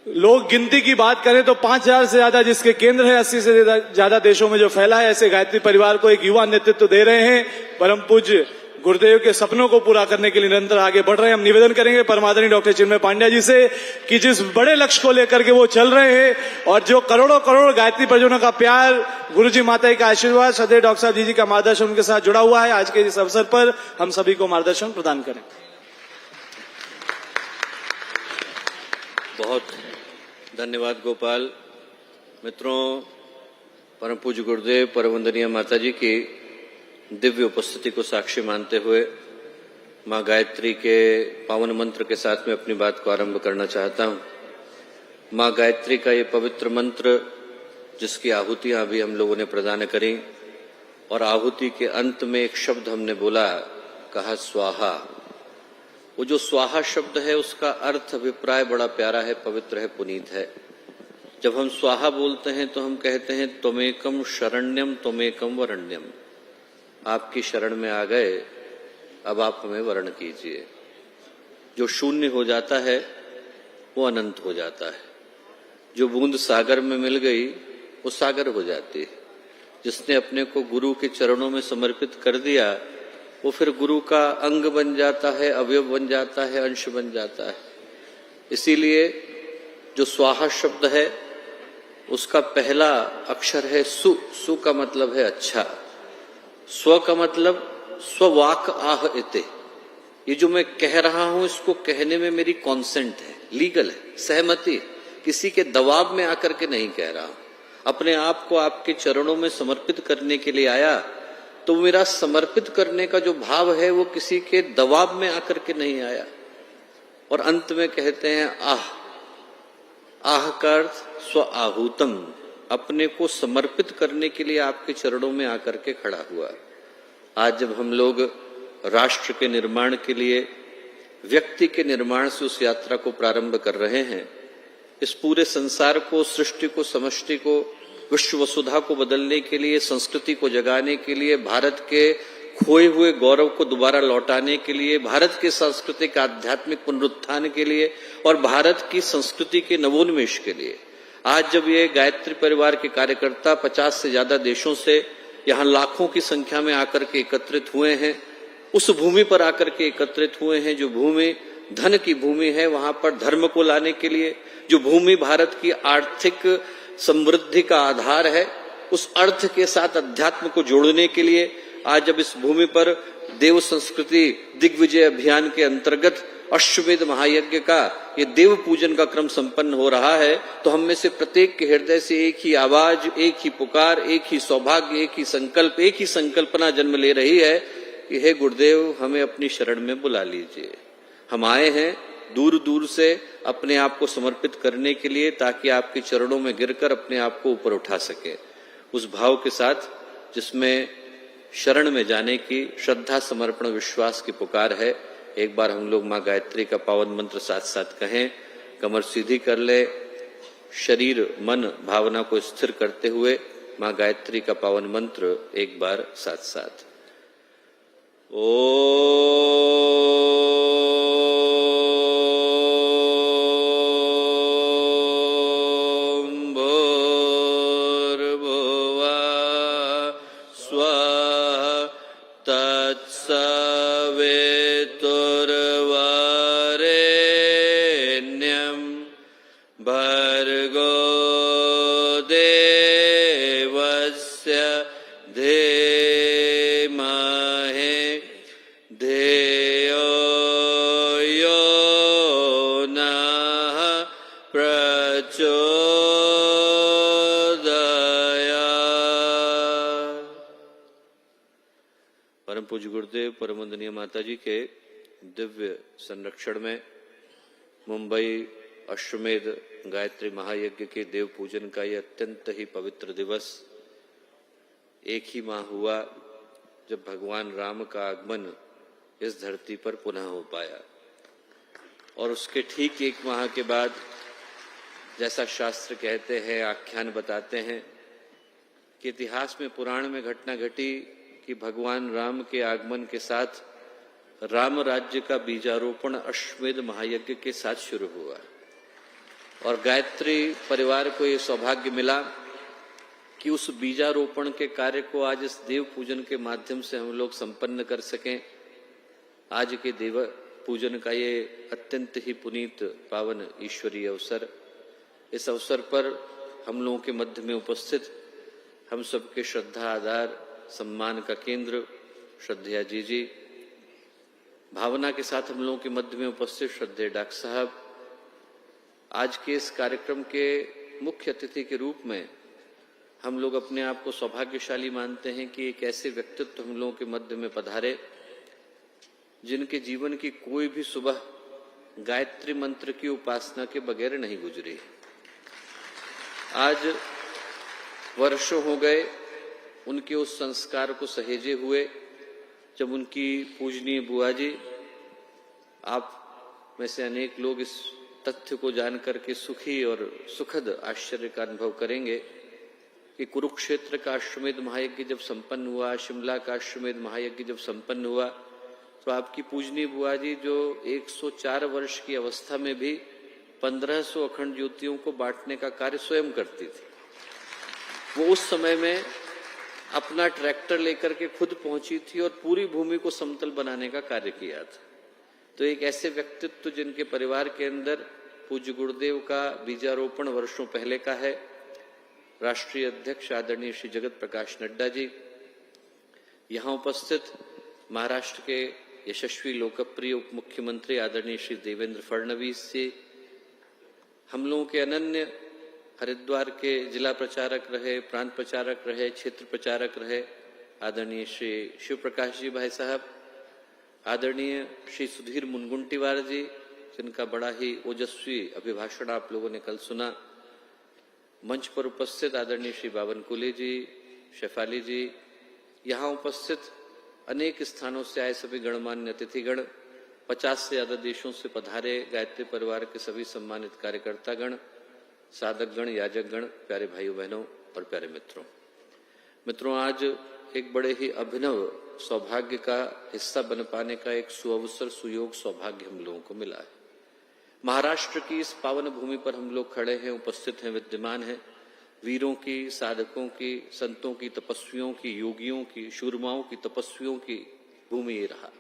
लोग गिनती की बात करें तो 5000 से ज्यादा जिसके केंद्र है, 80 से ज्यादा देशों में जो फैला है, ऐसे गायत्री परिवार को एक युवा नेतृत्व दे रहे हैं। परम पूज्य गुरुदेव के सपनों को पूरा करने के लिए निरंतर आगे बढ़ रहे हैं। हम निवेदन करेंगे परमादरणीय डॉक्टर चिन्मय पांड्या जी से कि जिस बड़े लक्ष्य को लेकर के वो चल रहे हैं और जो करोड़ों करोड़ गायत्री परिजनों का प्यार, गुरुजी माता का आशीर्वाद, श्रद्धेय डॉक्टर साहब जी का मार्गदर्शन उनके साथ जुड़ा हुआ है, आज के इस अवसर पर हम सभी को मार्गदर्शन प्रदान करें। बहुत धन्यवाद गोपाल। मित्रों, परम पूज्य गुरुदेव परम वंदनीय माता जी की दिव्य उपस्थिति को साक्षी मानते हुए मां गायत्री के पावन मंत्र के साथ में अपनी बात को आरंभ करना चाहता हूं। मां गायत्री का ये पवित्र मंत्र जिसकी आहुतियां अभी हम लोगों ने प्रदान करी, और आहुति के अंत में एक शब्द हमने बोला, कहा स्वाहा। वो जो स्वाहा शब्द है उसका अर्थ अभिप्राय बड़ा प्यारा है, पवित्र है, पुनीत है। जब हम स्वाहा बोलते हैं तो हम कहते हैं त्वमेकम शरण्यम त्वमेकम वरण्यम। आपकी शरण में आ गए, अब आप हमें वर्ण कीजिए। जो शून्य हो जाता है वो अनंत हो जाता है। जो बूंद सागर में मिल गई वो सागर हो जाती है। जिसने अपने को गुरु के चरणों में समर्पित कर दिया वो फिर गुरु का अंग बन जाता है, अवयव बन जाता है, अंश बन जाता है। इसीलिए जो स्वाहा शब्द है उसका पहला अक्षर है सु। सु का मतलब है अच्छा। स्व का मतलब स्ववाक आह इते। ये जो मैं कह रहा हूं इसको कहने में मेरी कॉन्सेंट है, लीगल है, सहमति है। किसी के दबाव में आकर के नहीं कह रहा हूं। अपने आप को आपके चरणों में समर्पित करने के लिए आया तो मेरा समर्पित करने का जो भाव है वो किसी के दबाव में आकर के नहीं आया। और अंत में कहते हैं आह। आह का अर्थ स्व आहूतम, अपने को समर्पित करने के लिए आपके चरणों में आकर के खड़ा हुआ। आज जब हम लोग राष्ट्र के निर्माण के लिए, व्यक्ति के निर्माण से उस यात्रा को प्रारंभ कर रहे हैं, इस पूरे संसार को, सृष्टि को, समष्टि को, विश्व वसुधा को बदलने के लिए, संस्कृति को जगाने के लिए, भारत के खोए हुए गौरव को दोबारा लौटाने के लिए, भारत के सांस्कृतिक आध्यात्मिक पुनरुत्थान के लिए और भारत की संस्कृति के नवोन्मेष के लिए आज जब ये गायत्री परिवार के कार्यकर्ता 50 से ज्यादा देशों से यहाँ लाखों की संख्या में आकर के एकत्रित हुए हैं, उस भूमि पर आकर के एकत्रित हुए हैं जो भूमि धन की भूमि है, वहां पर धर्म को लाने के लिए, जो भूमि भारत की आर्थिक समृद्धि का आधार है, उस अर्थ के साथ अध्यात्म को जोड़ने के लिए आज जब इस भूमि पर देव संस्कृति दिग्विजय अभियान के अंतर्गत अश्वमेध महायज्ञ का ये देव पूजन का क्रम संपन्न हो रहा है, तो हम में से प्रत्येक के हृदय से एक ही आवाज, एक ही पुकार, एक ही सौभाग्य, एक ही संकल्प, एक ही संकल्पना जन्म ले रही है कि हे गुरुदेव हमें अपनी शरण में बुला लीजिए। हम आए हैं दूर दूर से अपने आप को समर्पित करने के लिए ताकि आपके चरणों में गिरकर अपने आप को ऊपर उठा सके। उस भाव के साथ जिसमें शरण में जाने की श्रद्धा, समर्पण, विश्वास की पुकार है, एक बार हम लोग माँ गायत्री का पावन मंत्र साथ साथ कहें। कमर सीधी कर ले, शरीर मन भावना को स्थिर करते हुए माँ गायत्री का पावन मंत्र एक बार साथ साथ। परम पूज्य गुरुदेव परम वंदनीय माता जी के दिव्य संरक्षण में मुंबई अश्वमेध गायत्री महायज्ञ के देव पूजन का यह अत्यंत ही पवित्र दिवस एक ही माह हुआ जब भगवान राम का आगमन इस धरती पर पुनः हो पाया। और उसके ठीक एक माह के बाद जैसा शास्त्र कहते हैं, आख्यान बताते हैं कि इतिहास में, पुराण में घटना घटी कि भगवान राम के आगमन के साथ राम राज्य का बीजारोपण अश्वमेध महायज्ञ के साथ शुरू हुआ। और गायत्री परिवार को ये सौभाग्य मिला कि उस बीजारोपण के कार्य को आज इस देव पूजन के माध्यम से हम लोग संपन्न कर सकें। आज के देव पूजन का ये अत्यंत ही पुनीत पावन ईश्वरीय अवसर, इस अवसर पर हम लोगों के मध्य में उपस्थित हम सबके श्रद्धा, आधार, सम्मान का केंद्र श्रद्धेय जी, भावना के साथ हम लोगों के मध्य में उपस्थित श्रद्धेय डॉक्टर साहब, आज के इस कार्यक्रम के मुख्य अतिथि के रूप में हम लोग अपने आप को सौभाग्यशाली मानते हैं कि एक ऐसे व्यक्तित्व हम लोगों के मध्य में पधारे जिनके जीवन की कोई भी सुबह गायत्री मंत्र की उपासना के बगैर नहीं गुजरी। आज वर्षों हो गए उनके उस संस्कार को सहेजे हुए, जब उनकी पूजनीय बुआ जी, आप में से अनेक लोग इस तथ्य को जानकर के सुखी और सुखद आश्चर्य का अनुभव करेंगे कि कुरुक्षेत्र का अश्वमेध महायज्ञ जब संपन्न हुआ, शिमला का अश्वमेध महायज्ञ जब संपन्न हुआ, तो आपकी पूजनीय बुआ जी जो 104 वर्ष की अवस्था में भी 1500 अखंड ज्योतियों को बांटने का कार्य स्वयं करती थी। वो उस समय में अपना ट्रैक्टर लेकर के खुद पहुंची थी और पूरी भूमि को समतल बनाने का कार्य किया था। तो एक ऐसे व्यक्तित्व जिनके परिवार के अंदर पूज्य गुरुदेव का बीजारोपण वर्षों पहले का है, राष्ट्रीय अध्यक्ष आदरणीय श्री जगत प्रकाश नड्डा जी, यहाँ उपस्थित महाराष्ट्र के यशस्वी लोकप्रिय उप मुख्यमंत्री आदरणीय श्री देवेंद्र फडणवीस जी, हम लोगों के अनन्य हरिद्वार के जिला प्रचारक रहे, प्रांत प्रचारक रहे, क्षेत्र प्रचारक रहे आदरणीय श्री शिव प्रकाश जी भाई साहब, आदरणीय श्री सुधीर मुनगुंटीवार जी, जिनका बड़ा ही ओजस्वी अभिभाषण आप लोगों ने कल सुना, मंच पर उपस्थित आदरणीय श्री बावनकुले जी, शेफाली जी, यहाँ उपस्थित अनेक स्थानों से आए सभी गणमान्य अतिथिगण, 50 से ज्यादा देशों से पधारे गायत्री परिवार के सभी सम्मानित कार्यकर्तागण, साधकगण, याजकगण, प्यारे भाइयों बहनों और प्यारे मित्रों, आज एक बड़े ही अभिनव सौभाग्य का हिस्सा बन पाने का एक सुअवसर, सुयोग, सौभाग्य हम लोगों को मिला है। महाराष्ट्र की इस पावन भूमि पर हम लोग खड़े हैं, उपस्थित हैं, विद्यमान हैं। वीरों की, साधकों की, संतों की, तपस्वियों की, योगियों की, शूरमाओं की, तपस्वियों की भूमि ये रहा।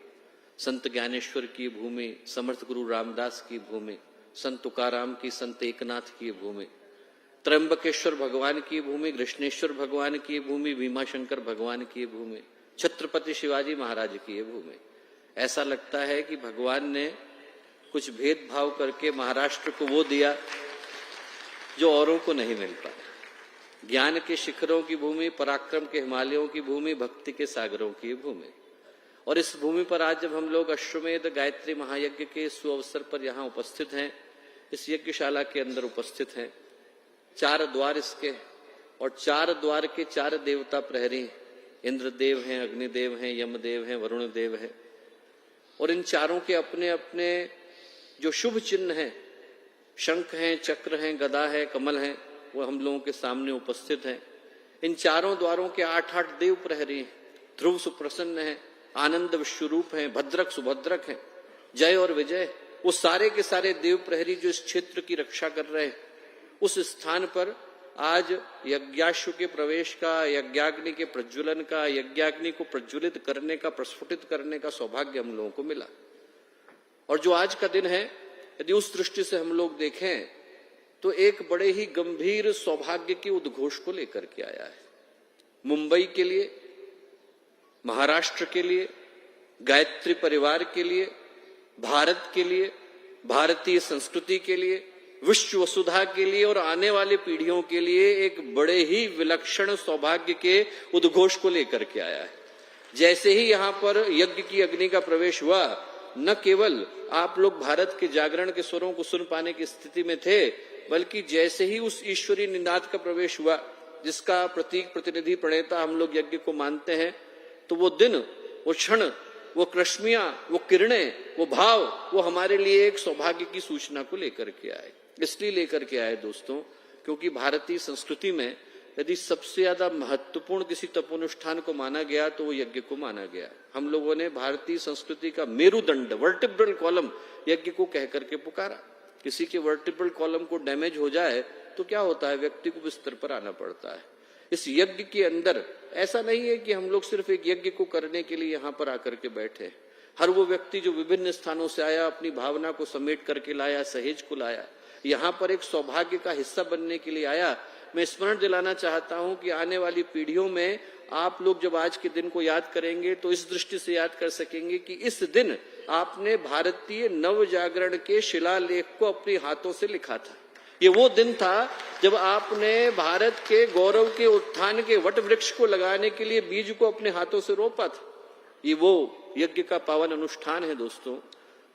संत ज्ञानेश्वर की भूमि, समर्थ गुरु रामदास की भूमि, संत तुकाराम की, संत एकनाथ की भूमि, त्र्यंबकेश्वर भगवान की भूमि, कृष्णेश्वर भगवान की भूमि, भीमाशंकर भगवान की भूमि, छत्रपति शिवाजी महाराज की ये भूमि। ऐसा लगता है कि भगवान ने कुछ भेदभाव करके महाराष्ट्र को वो दिया जो औरों को नहीं मिल पाया। ज्ञान के शिखरों की भूमि, पराक्रम के हिमालयों की भूमि, भक्ति के सागरों की भूमि। और इस भूमि पर आज जब हम लोग अश्वमेध गायत्री महायज्ञ के सुअवसर पर यहाँ उपस्थित हैं, इस यज्ञशाला के अंदर उपस्थित हैं, 4 द्वार इसके, और 4 द्वार के 4 देवता प्रहरी, इंद्रदेव हैं, अग्निदेव हैं, यमदेव हैं, वरुण देव हैं, और इन चारों के अपने अपने जो शुभ चिन्ह हैं, शंख हैं, चक्र हैं, गदा है, कमल हैं, वो हम लोगों के सामने उपस्थित हैं। इन चारों द्वारों के 8-8 देव प्रहरी हैं। ध्रुव सुप्रसन्न हैं, आनंद विश्वरूप हैं, भद्रक सुभद्रक हैं, जय और विजय, वो सारे के सारे देव प्रहरी जो इस क्षेत्र की रक्षा कर रहे हैं, उस स्थान पर आज यज्ञाश्व के प्रवेश का, यज्ञाग्नि के प्रज्वलन का, यज्ञाग्नि को प्रज्वलित करने का, प्रस्फुटित करने का सौभाग्य हम लोगों को मिला। और जो आज का दिन है, यदि उस दृष्टि से हम लोग देखें तो एक बड़े ही गंभीर सौभाग्य के उद्घोष को लेकर के आया है। मुंबई के लिए, महाराष्ट्र के लिए, गायत्री परिवार के लिए, भारत के लिए, भारतीय संस्कृति के लिए, विश्व वसुधा के लिए और आने वाली पीढ़ियों के लिए एक बड़े ही विलक्षण सौभाग्य के उद्घोष को लेकर के आया है। जैसे ही यहाँ पर यज्ञ की अग्नि का प्रवेश हुआ, न केवल आप लोग भारत के जागरण के स्वरों को सुन पाने की स्थिति में थे, बल्कि जैसे ही उस ईश्वरीय निनाद का प्रवेश हुआ, जिसका प्रतीक, प्रतिनिधि, प्रणेता हम लोग यज्ञ को मानते हैं, तो वो दिन, वो क्षण, वो कृष्मियां, वो किरणें, वो भाव, वो हमारे लिए एक सौभाग्य की सूचना को लेकर के आए। इसलिए लेकर के आए दोस्तों, क्योंकि भारतीय संस्कृति में यदि सबसे ज्यादा महत्वपूर्ण किसी तपोनुष्ठान को माना गया तो वो यज्ञ को माना गया। हम लोगों ने भारतीय संस्कृति का मेरुदंड, वर्टिब्रल कॉलम यज्ञ को कह करके पुकारा। किसी के वर्टिब्रल कॉलम को डैमेज हो जाए तो क्या होता है, व्यक्ति को बिस्तर पर आना पड़ता है। इस यज्ञ के अंदर ऐसा नहीं है कि हम लोग सिर्फ एक यज्ञ को करने के लिए यहाँ पर आकर के बैठे। हर वो व्यक्ति जो विभिन्न स्थानों से आया, अपनी भावना को समेट करके लाया, सहेज को लाया, यहाँ पर एक सौभाग्य का हिस्सा बनने के लिए आया। मैं स्मरण दिलाना चाहता हूं कि आने वाली पीढ़ियों में आप लोग जब आज के दिन को याद करेंगे तो इस दृष्टि से याद कर सकेंगे कि इस दिन आपने भारतीय नव जागरण के शिलालेख को अपने हाथों से लिखा था। ये वो दिन था जब आपने भारत के गौरव के उत्थान के वट वृक्ष को लगाने के लिए बीज को अपने हाथों से रोपा था। ये वो यज्ञ का पावन अनुष्ठान है दोस्तों,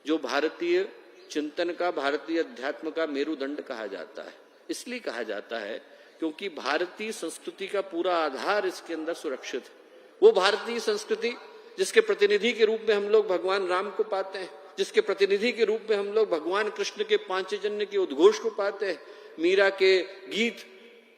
जो भारतीय चिंतन का, भारतीय अध्यात्म का मेरुदंड कहा जाता है। इसलिए कहा जाता है क्योंकि भारतीय संस्कृति का पूरा आधार इसके अंदर सुरक्षित है। वो भारतीय संस्कृति जिसके प्रतिनिधि के रूप में हम लोग भगवान राम को पाते हैं, जिसके प्रतिनिधि के रूप में हम लोग भगवान कृष्ण के पांचजन्य के उद्घोष को पाते हैं, मीरा के गीत,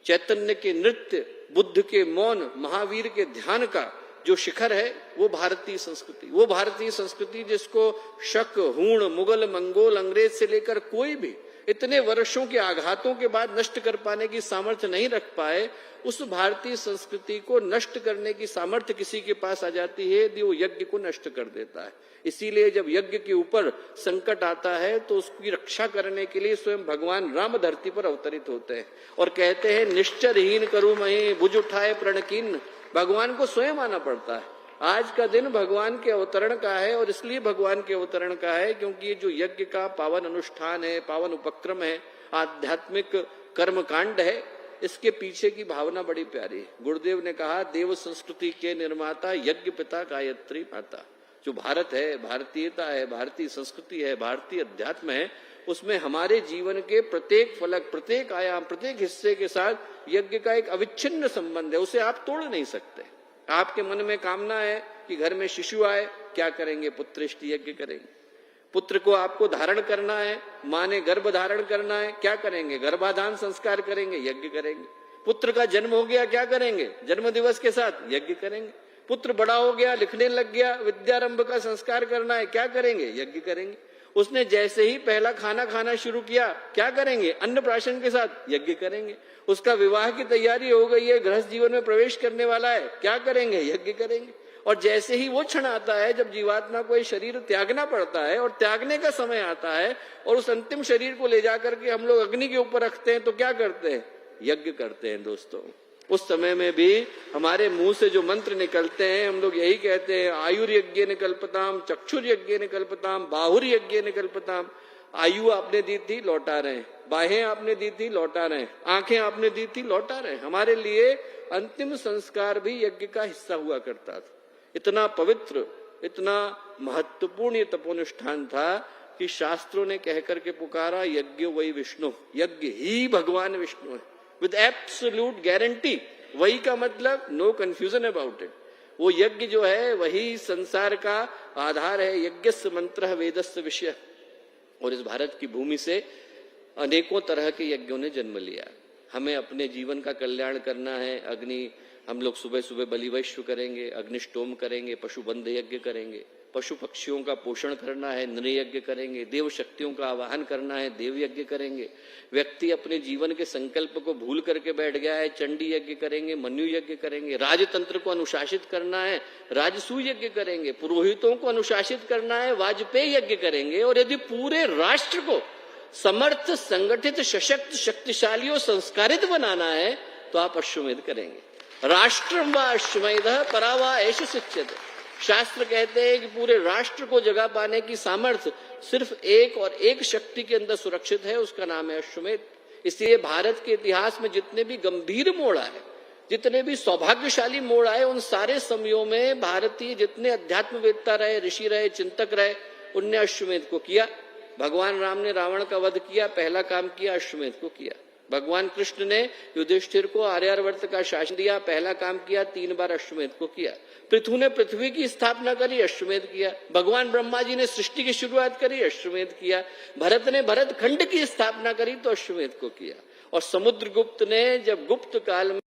चैतन्य के नृत्य, बुद्ध के मौन, महावीर के ध्यान का जो शिखर है वो भारतीय संस्कृति। वो भारतीय संस्कृति जिसको शक, हूण, मुगल, मंगोल, अंग्रेज से लेकर कोई भी इतने वर्षों के आघातों के बाद नष्ट कर पाने की सामर्थ्य नहीं रख पाए, उस भारतीय संस्कृति को नष्ट करने की सामर्थ्य किसी के पास आ जाती है यदि वो यज्ञ को नष्ट कर देता है। इसीलिए जब यज्ञ के ऊपर संकट आता है तो उसकी रक्षा करने के लिए स्वयं भगवान राम धरती पर अवतरित होते हैं और कहते हैं निश्चरहीन करूं मही भुज उठाए प्रणकीन। भगवान को स्वयं आना पड़ता है। आज का दिन भगवान के अवतरण का है और इसलिए भगवान के अवतरण का है क्योंकि ये जो यज्ञ का पावन अनुष्ठान है, पावन उपक्रम है, आध्यात्मिक कर्म कांड है, इसके पीछे की भावना बड़ी प्यारी है। गुरुदेव ने कहा देव संस्कृति के निर्माता यज्ञ पिता गायत्री माता। जो भारत है, भारतीयता है, भारतीय संस्कृति है, भारतीय अध्यात्म है, उसमें हमारे जीवन के प्रत्येक फलक, प्रत्येक आयाम, प्रत्येक हिस्से के साथ यज्ञ का एक अविच्छिन्न संबंध है। उसे आप तोड़ नहीं सकते। आपके मन में कामना है कि घर में शिशु आए, क्या करेंगे? पुत्रेष्टि यज्ञ करेंगे। पुत्र को आपको धारण करना है, माँ ने गर्भ धारण करना है, क्या करेंगे? गर्भाधान संस्कार करेंगे, यज्ञ करेंगे। पुत्र का जन्म हो गया, क्या करेंगे? जन्म दिवस के साथ यज्ञ करेंगे। पुत्र बड़ा हो गया, लिखने लग गया, विद्यारंभ का संस्कार करना है, क्या करेंगे? यज्ञ करेंगे। उसने जैसे ही पहला खाना खाना शुरू किया, क्या करेंगे? अन्नप्राशन के साथ यज्ञ करेंगे। उसका विवाह की तैयारी हो गई है, गृहस्थ जीवन में प्रवेश करने वाला है, क्या करेंगे? यज्ञ करेंगे। और जैसे ही वो क्षण आता है जब जीवात्मा को ये शरीर त्यागना पड़ता है और त्यागने का समय आता है और उस अंतिम शरीर को ले जाकर के हम लोग अग्नि के ऊपर रखते हैं, तो क्या करते हैं? यज्ञ करते हैं। दोस्तों, उस समय में भी हमारे मुंह से जो मंत्र निकलते हैं, हम लोग यही कहते हैं आयुर्यज्ञ निकल्पताम, चक्षुर्यज्ञ निकल्पताम, बाहुर्यज्ञ निकल्पताम। आयु आपने दी थी, लौटा रहे हैं। बाहें आपने दी थी, लौटा रहे हैं। आंखें आपने दी थी, लौटा रहे हैं। हमारे लिए अंतिम संस्कार भी यज्ञ का हिस्सा हुआ करता था। इतना पवित्र, इतना महत्वपूर्ण ये तपोनुष्ठान था कि शास्त्रों ने कहकर के पुकारा यज्ञ वही विष्णु, यज्ञ ही भगवान विष्णु है, विद एब्सोल्यूट गारंटी। वही का मतलब नो कंफ्यूजन अबाउट इट। वो यज्ञ जो है वही संसार का आधार है। यज्ञस्य मंत्र वेदस्य विषय। और इस भारत की भूमि से अनेकों तरह के यज्ञों ने जन्म लिया। हमें अपने जीवन का कल्याण करना है। अग्नि, हम लोग सुबह सुबह बलिवैश्व करेंगे, अग्निष्टोम करेंगे, पशुबंध यज्ञ करेंगे, पशु पक्षियों का पोषण करना है, नृ यज्ञ करेंगे, देव शक्तियों का आवाहन करना है, देव यज्ञ करेंगे। व्यक्ति अपने जीवन के संकल्प को भूल करके बैठ गया है, चंडी यज्ञ करेंगे, मनु यज्ञ करेंगे। राजतंत्र को अनुशासित करना है, राजसूय यज्ञ करेंगे। पुरोहितों को अनुशासित करना है, वाजपेयी यज्ञ करेंगे। और यदि पूरे राष्ट्र को समर्थ, संगठित, सशक्त, शक्तिशाली और संस्कारित बनाना है तो आप अश्वमेध करेंगे। राष्ट्रम व अश्वमेध परावा ऐश शिक्षित। शास्त्र कहते हैं कि पूरे राष्ट्र को जगा पाने की सामर्थ्य सिर्फ एक और एक शक्ति के अंदर सुरक्षित है, उसका नाम है अश्वमेध। इसलिए भारत के इतिहास में जितने भी गंभीर मोड़ आए, जितने भी सौभाग्यशाली मोड़ आए, उन सारे समयों में भारतीय जितने अध्यात्मवेत्ता रहे, ऋषि रहे, चिंतक रहे, उनने अश्वमेध को किया। भगवान राम ने रावण का वध किया, पहला काम किया अश्वमेध को किया। भगवान कृष्ण ने युधिष्ठिर को आर्यावर्त का शासन दिया, पहला काम किया, 3 बार अश्वमेध को किया। पृथु ने पृथ्वी की स्थापना करी, अश्वमेध किया। भगवान ब्रह्मा जी ने सृष्टि की शुरुआत करी, अश्वमेध किया। भरत ने भरत खंड की स्थापना करी तो अश्वमेध को किया। और समुद्रगुप्त ने जब गुप्त काल में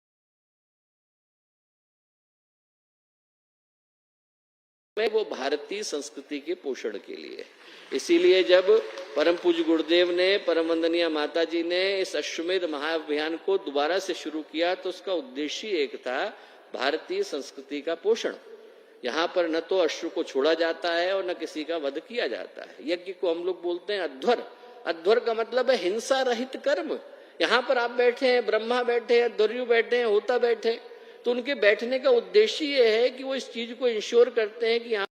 वो भारतीय संस्कृति के पोषण के लिए, इसीलिए जब परम पूज्य गुरुदेव ने, परम वंदनीय माता जी ने इस अश्वमेध महाअभियान को दोबारा से शुरू किया तो उसका उद्देश्य एक था, भारतीय संस्कृति का पोषण। यहाँ पर न तो अश्व को छोड़ा जाता है और न किसी का वध किया जाता है। यज्ञ को हम लोग बोलते हैं अध्वर। अध्वर का मतलब है हिंसा रहित कर्म। यहाँ पर आप बैठे हैं, ब्रह्मा बैठे हैं, अध्वर्यु बैठे हैं, होता बैठे हैं, तो उनके बैठने का उद्देश्य ये है कि वो इस चीज को इंश्योर करते हैं कि यहाँ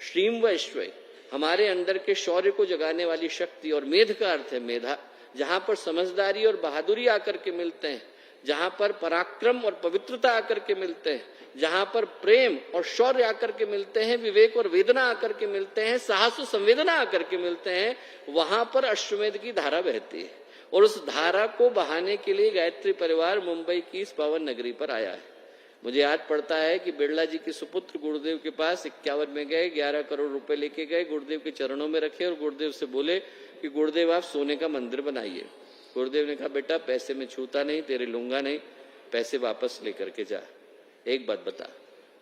श्रीम व ईश्वय, हमारे अंदर के शौर्य को जगाने वाली शक्ति। और मेध का अर्थ है मेधा, जहां पर समझदारी और बहादुरी आकर के मिलते हैं, जहां पर पराक्रम और पवित्रता आकर के मिलते हैं, जहां पर प्रेम और शौर्य आकर के मिलते हैं, विवेक और वेदना आकर के मिलते हैं, साहस और संवेदना आकर के मिलते हैं, वहां पर अश्वमेध की धारा बहती है। और उस धारा को बहाने के लिए गायत्री परिवार मुंबई की इस पावन नगरी पर आया है। मुझे याद पड़ता है कि बिरला जी के सुपुत्र गुरुदेव के पास 51 में गए, 11 करोड़ रुपए लेके गए, गुरुदेव के चरणों में रखे और गुरुदेव से बोले कि गुरुदेव आप सोने का मंदिर बनाइए। गुरुदेव ने कहा बेटा पैसे में छूता नहीं, तेरे लूंगा नहीं, पैसे वापस लेकर के जा। एक बात बता,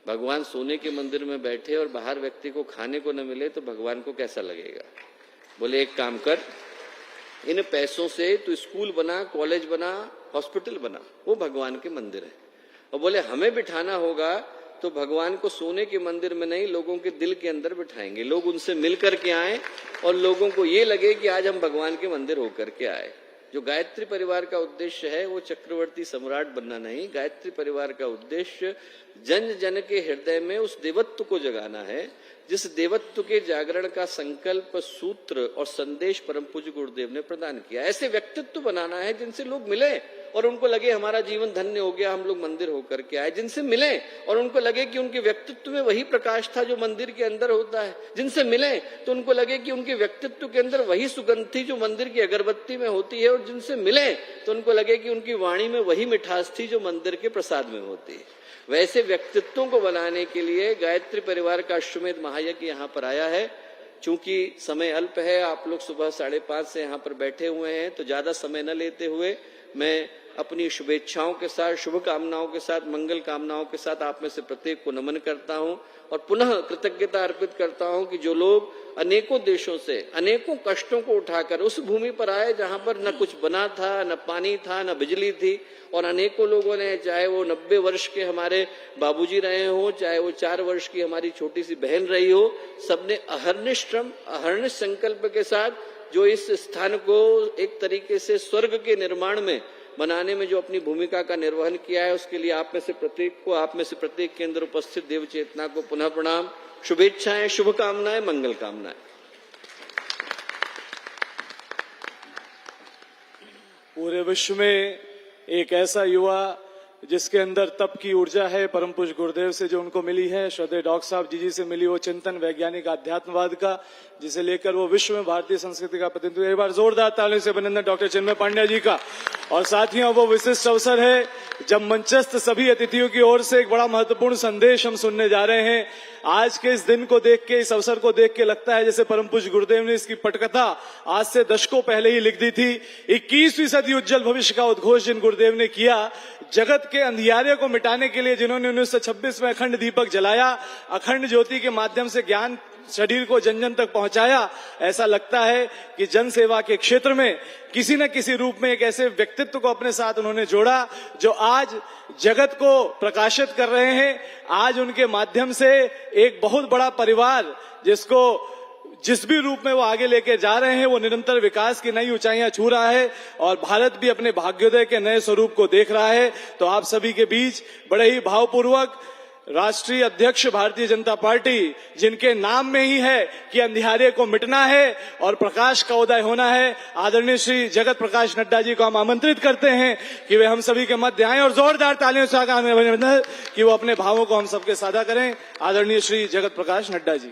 भगवान सोने के मंदिर में बैठे और बाहर व्यक्ति को खाने को न मिले तो भगवान को कैसा लगेगा? बोले एक काम कर, इन पैसों से तू स्कूल बना, कॉलेज बना, हॉस्पिटल बना, वो भगवान के मंदिर है। और बोले हमें बिठाना होगा तो भगवान को सोने के मंदिर में नहीं, लोगों के दिल के अंदर बिठाएंगे, लोग उनसे मिल करके आए और लोगों को ये लगे कि आज हम भगवान के मंदिर होकर के आए। जो गायत्री परिवार का उद्देश्य है वो चक्रवर्ती सम्राट बनना नहीं, गायत्री परिवार का उद्देश्य जन जन के हृदय में उस देवत्व को जगाना है जिस देवत्व के जागरण का संकल्प, सूत्र और संदेश परम पूज्य गुरुदेव ने प्रदान किया। ऐसे व्यक्तित्व बनाना है जिनसे लोग मिले और उनको लगे हमारा जीवन धन्य हो गया, हम लोग मंदिर होकर के आए। जिनसे मिले और उनको लगे कि उनके व्यक्तित्व में वही प्रकाश था जो मंदिर के अंदर होता है। जिनसे मिले तो उनको लगे कि उनके व्यक्तित्व के अंदर वही सुगंध थी जो मंदिर की अगरबत्ती में होती है। और जिनसे मिले तो उनको लगे कि उनकी वाणी में वही मिठास थी जो मंदिर के प्रसाद में होती है। वैसे व्यक्तित्वों को बनाने के लिए गायत्री परिवार का अश्वमेध महायज्ञ यहाँ पर आया है। चूंकि समय अल्प है, आप लोग सुबह 5:30 से यहाँ पर बैठे हुए हैं, तो ज्यादा समय न लेते हुए मैं अपनी शुभेच्छाओं के साथ, शुभकामनाओं के साथ, मंगल कामनाओं के साथ आप में से प्रत्येक को नमन करता हूं और पुनः कृतज्ञता अर्पित करता हूं कि जो लोग अनेकों देशों से अनेकों कष्टों को उठाकर उस भूमि पर आए जहां पर न कुछ बना था, न पानी था, न बिजली थी, और अनेकों लोगों ने, चाहे वो 90 वर्ष के हमारे बाबूजी रहे हो, चाहे वो 4 वर्ष की हमारी छोटी सी बहन रही हो, सबने अहर्निश श्रम, अहर्निश संकल्प के साथ जो इस स्थान को एक तरीके से स्वर्ग के निर्माण में बनाने में जो अपनी भूमिका का निर्वहन किया है, उसके लिए आप में से प्रत्येक को, आप में से प्रत्येक के अंदर उपस्थित देव चेतना को पुनः प्रणाम, शुभेच्छाएं, शुभकामनाएं, मंगल कामनाएं। पूरे विश्व में एक ऐसा युवा जिसके अंदर तप की ऊर्जा है, परम पूज्य गुरुदेव से जो उनको मिली है, श्रद्धेय डॉक्टर साहब जी से मिली वो चिंतन वैज्ञानिक आध्यात्मवाद का, जिसे लेकर वो विश्व में भारतीय संस्कृति का प्रतिनिधित्व। एक बार जोरदार तालियों से अभिनंदन डॉक्टर चिन्मय पांड्या जी का। और साथियों, वो विशिष्ट अवसर है जब मंचस्थ सभी अतिथियों की ओर से एक बड़ा महत्वपूर्ण संदेश हम सुनने जा रहे हैं। आज के इस दिन को देख के, इस अवसर को देख के लगता है जैसे परम पूज्य गुरुदेव ने इसकी पटकथा आज से दशकों पहले ही लिख दी थी। 21वीं सदी उज्जवल भविष्य का उद्घोष जिन गुरुदेव ने किया, जगत के अंधियारे को मिटाने के लिए जिन्होंने 1926 में अखंड दीपक जलाया, अखंड ज्योति के माध्यम से ज्ञान शरीर को जन जन तक पहुंचाया, ऐसा लगता है कि जन सेवा के क्षेत्र में किसी न किसी रूप में एक ऐसे व्यक्तित्व को अपने साथ उन्होंने जोड़ा जो आज जगत को प्रकाशित कर रहे हैं। आज उनके माध्यम से एक बहुत बड़ा परिवार, जिसको जिस भी रूप में वो आगे लेके जा रहे हैं, वो निरंतर विकास की नई ऊंचाइयां छू रहा है और भारत भी अपने भाग्योदय के नए स्वरूप को देख रहा है। तो आप सभी के बीच बड़े ही भावपूर्वक राष्ट्रीय अध्यक्ष भारतीय जनता पार्टी, जिनके नाम में ही है कि अंधियारे को मिटना है और प्रकाश का उदय होना है, आदरणीय श्री जगत प्रकाश नड्डा जी को हम आमंत्रित करते हैं कि वे हम सभी के मध्य आएं और जोरदार तालियों से अभिनंदन कि वो अपने भावों को हम सबके साझा करें। आदरणीय श्री जगत प्रकाश नड्डा जी।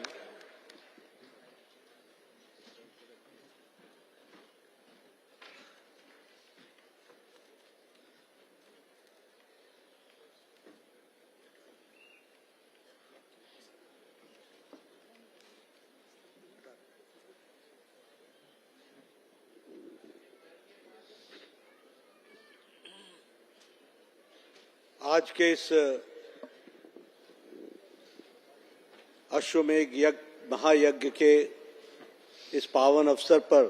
आज के इस अश्वमेध यज्ञ महायज्ञ के इस पावन अवसर पर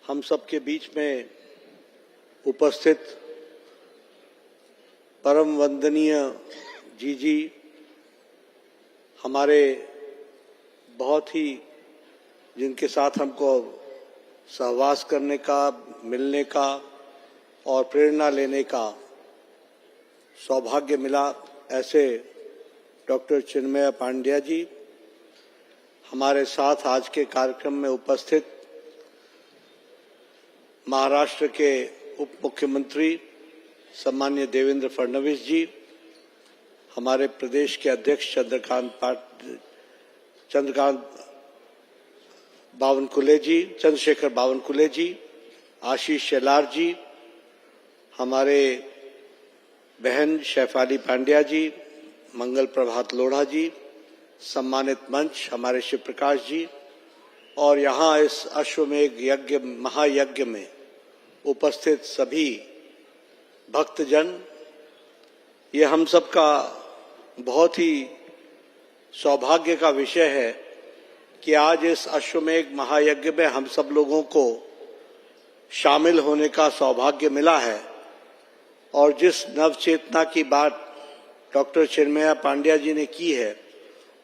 हम सबके बीच में उपस्थित परम वंदनीय जी हमारे बहुत ही, जिनके साथ हमको सहवास करने का, मिलने का और प्रेरणा लेने का सौभाग्य मिला, ऐसे डॉक्टर चिन्मय पांड्या जी हमारे साथ आज के कार्यक्रम में उपस्थित महाराष्ट्र के उप मुख्यमंत्री सम्मान्य देवेंद्र फडणवीस जी, हमारे प्रदेश के अध्यक्ष चंद्रशेखर बावनकुले जी, आशीष शेलार जी, हमारे बहन शैफाली पांड्या जी, मंगल प्रभात लोढ़ा जी, सम्मानित मंच हमारे शिव प्रकाश जी, और यहाँ इस अश्वमेघ यज्ञ महायज्ञ में उपस्थित सभी भक्तजन, ये हम सबका बहुत ही सौभाग्य का विषय है कि आज इस अश्वमेघ महायज्ञ में हम सब लोगों को शामिल होने का सौभाग्य मिला है। और जिस नवचेतना की बात डॉक्टर चिन्मया पांड्या जी ने की है,